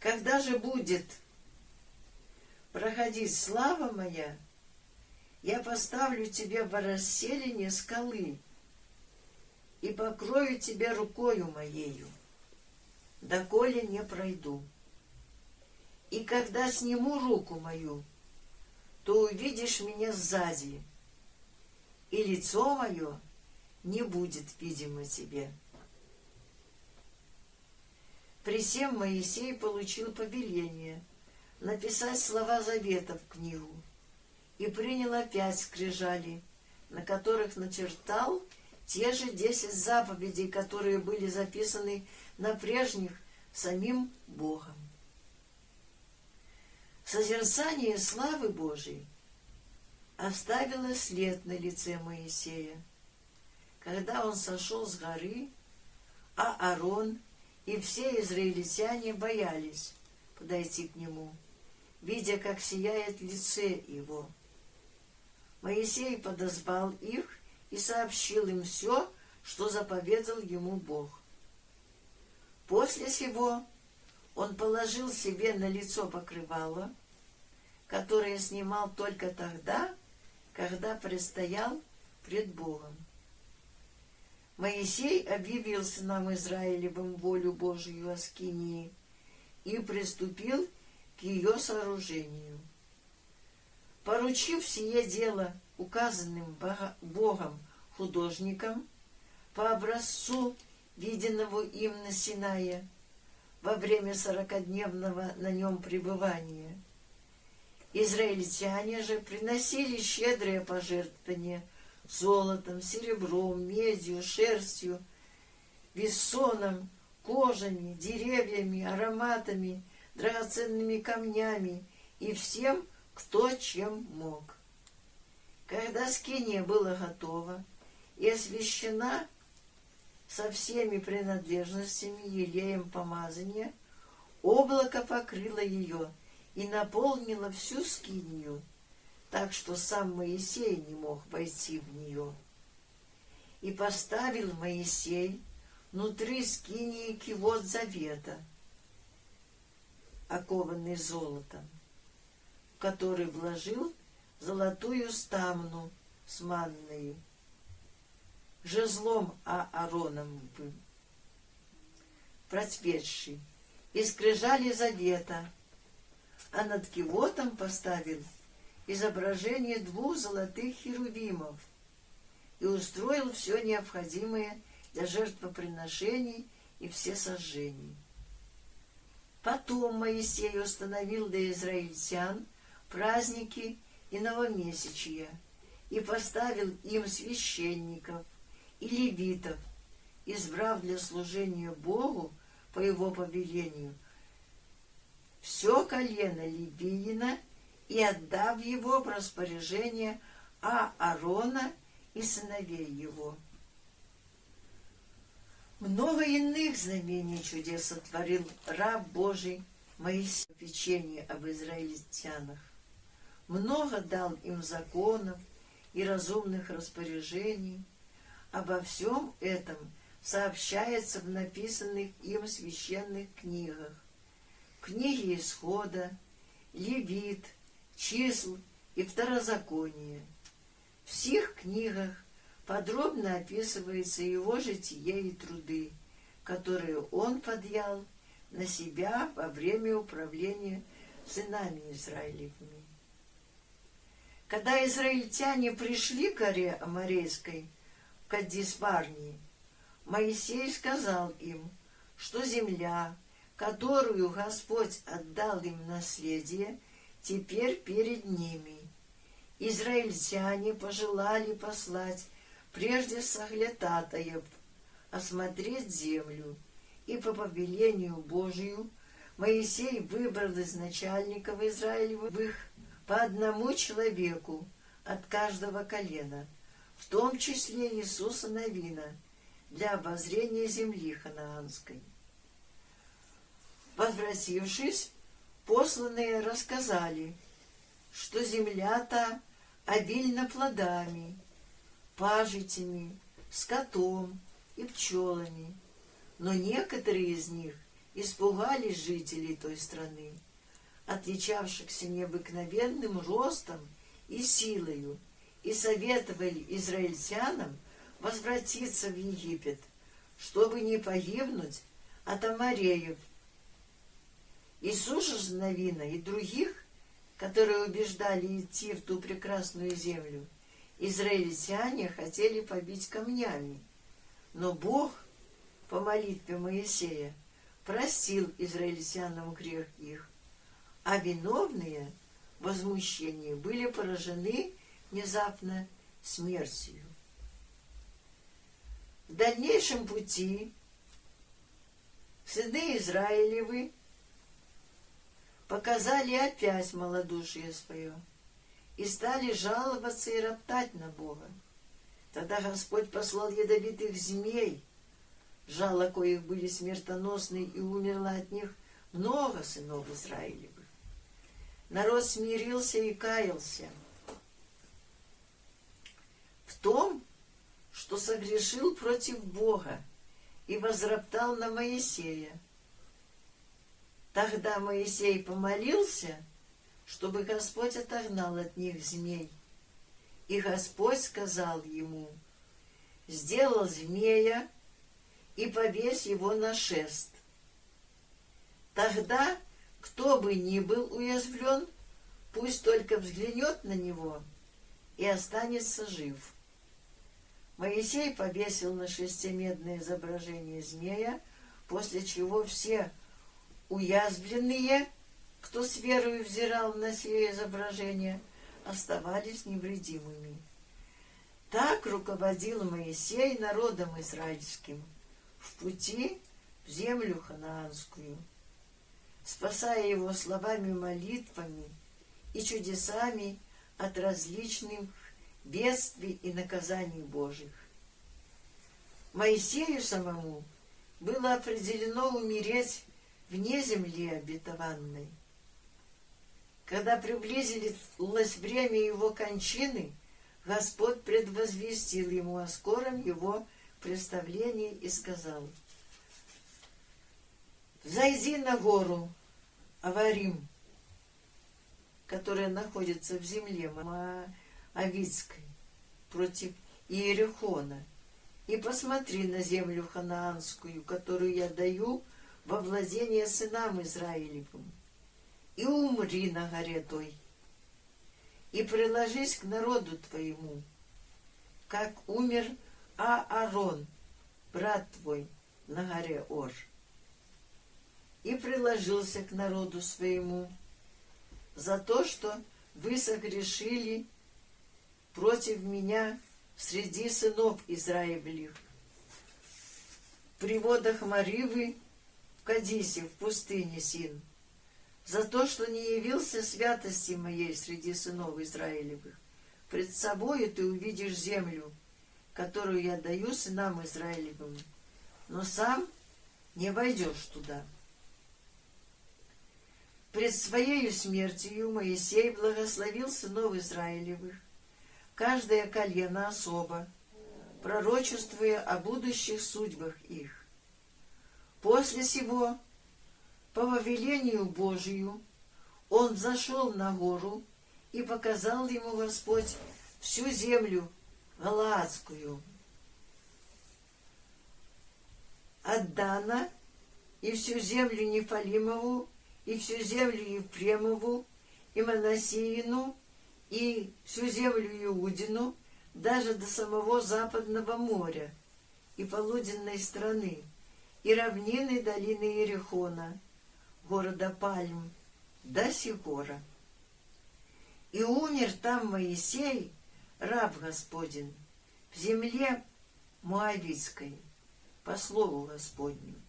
Когда же будет проходить слава моя, я поставлю тебя в расселине скалы и покрою тебя рукою моею, доколе не пройду. И когда сниму руку мою, то увидишь меня сзади, и лицо мое не будет видимо тебе. При сем Моисей получил повеление написать слова завета в книгу и принял опять скрижали, на которых начертал те же 10 заповедей, которые были записаны на прежних самим Богом. Созерцание славы Божией оставило след на лице Моисея, когда он сошел с горы, а Аарон и все израильтяне боялись подойти к нему, видя, как сияет лице его. Моисей подозвал их и сообщил им все, что заповедал ему Бог. После сего он положил себе на лицо покрывало, которое снимал только тогда, когда предстоял пред Богом. Моисей объявил сынам Израилевым волю Божию о скинии и приступил к ее сооружению. Поручив сие дело указанным Богом художникам по образцу, виденному им на Синае, во время 40-дневного на нем пребывания, израильтяне же приносили щедрые пожертвования золотом, серебром, медью, шерстью, вессоном, кожами, деревьями, ароматами, драгоценными камнями и всем, кто чем мог. Когда скиния была готова и освящена со всеми принадлежностями елеем помазания, облако покрыло ее и наполнило всю скинию, так что сам Моисей не мог войти в нее. И поставил Моисей внутри скинии кивот завета, окованный золотом, в который вложил золотую стамну с манною, жезлом Аароновым, процветший, и скрижали завета, а над кивотом поставил изображение 2 золотых херувимов и устроил все необходимое для жертвоприношений и всесожжений. Потом Моисей установил для израильтян праздники и новомесячья и поставил им священников и левитов, избрав для служения Богу по его повелению все колено Левиина и отдав его в распоряжение Аарона и сыновей его. Много иных знамений и чудес сотворил раб Божий Моисей в печенье об израильтянах. Много дал им законов и разумных распоряжений. Обо всем этом сообщается в написанных им священных книгах: книге Исхода, Левит, Числ и Второзаконие. В сих книгах подробно описывается его житие и труды, которые он подъял на себя во время управления сынами Израилевыми. Когда израильтяне пришли к горе Аморейской, в Кадис-Барнии, Моисей сказал им, что земля, которую Господь отдал им в наследие, теперь перед ними. Израильтяне пожелали послать прежде соглядатаев осмотреть землю, и по повелению Божию Моисей выбрал из начальников Израилевых по 1 человеку от каждого колена, в том числе Иисуса Навина, для обозрения земли ханаанской. Возвратившись, посланные рассказали, что земля-то обильна плодами, пажитями, скотом и пчелами, но некоторые из них испугались жителей той страны, отличавшихся необыкновенным ростом и силою, и советовали израильтянам возвратиться в Египет, чтобы не погибнуть от амореев. Иисуса Навина и других, которые убеждали идти в ту прекрасную землю, израильтяне хотели побить камнями, но Бог по молитве Моисея простил израильтянам грех их, а виновные в возмущении были поражены внезапно смертью. В дальнейшем пути сыны Израилевы показали опять малодушие свое и стали жаловаться и роптать на Бога. Тогда Господь послал ядовитых змей, жало коих были смертоносны, и умерло от них много сынов Израилевых. Народ смирился и каялся в том, что согрешил против Бога и возроптал на Моисея. Тогда Моисей помолился, чтобы Господь отогнал от них змей. И Господь сказал ему: сделал змея и повесь его на шест. Тогда кто бы ни был уязвлен, пусть только взглянет на него и останется жив. Моисей повесил на шесте медное изображение змея, после чего все уязвленные, кто с верою взирал на сие изображение, оставались невредимыми. Так руководил Моисей народом израильским в пути в землю ханаанскую, спасая его словами, молитвами и чудесами от различных бедствий и наказаний Божьих. Моисею самому было определено умереть вне земли обетованной. Когда приблизилось время его кончины, Господь предвозвестил ему о скором его представлении и сказал: «Взойди на гору Аварим, которая находится в земле Моавитской, против Иерихона, и посмотри на землю ханаанскую, которую я даю во владение сынам Израилевым, и умри на горе той, и приложись к народу твоему, как умер Аарон, брат твой, на горе Ор. И приложился к народу своему за то, что вы согрешили против меня среди сынов Израилевых при водах Маривы в Кадисе, в пустыне Син, за то, что не явился святости моей среди сынов Израилевых. Пред собою ты увидишь землю, которую я даю сынам Израилевым, но сам не войдешь туда». Пред своею смертью Моисей благословил сынов Израилевых, каждое колено особо, пророчествуя о будущих судьбах их. После сего, по повелению Божию, он взошел на гору, и показал ему Господь всю землю Галаадскую, от Дана и всю землю Нефалимову, и всю землю Ефремову, и Манассеину, и всю землю Иудину, даже до самого западного моря, и полуденной страны, и равнины долины Иерихона, города Пальм, до Сихора. И умер там Моисей, раб Господень, в земле Моавитской, по слову Господню.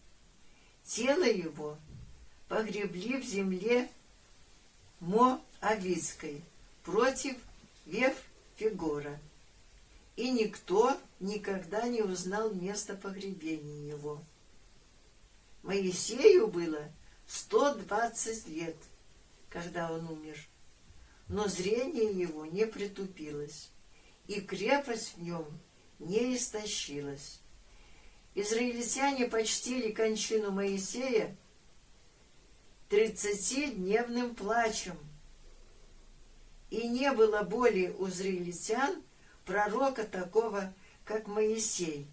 Тело его погребли в земле Моавитской против Вев-Фигора, и никто никогда не узнал места погребения его. Моисею было 120 лет, когда он умер, но зрение его не притупилось, и крепость в нем не истощилась. Израильтяне почтили кончину Моисея 30-дневным плачем, и не было более у израильтян пророка такого, как Моисей,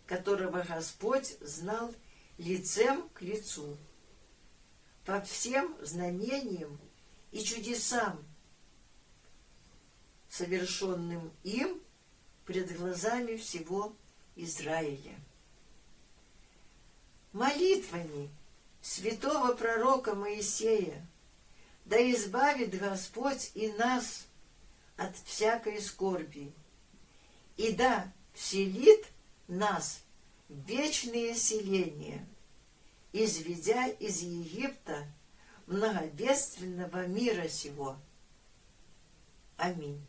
которого Господь знал лицем к лицу, по всем знамениям и чудесам, совершенным им пред глазами всего Израиля. Молитвами святого пророка Моисея да избавит Господь и нас от всякой скорби, и да вселит нас в вечные селения, изведя из Египта многобедственного мира сего. Аминь.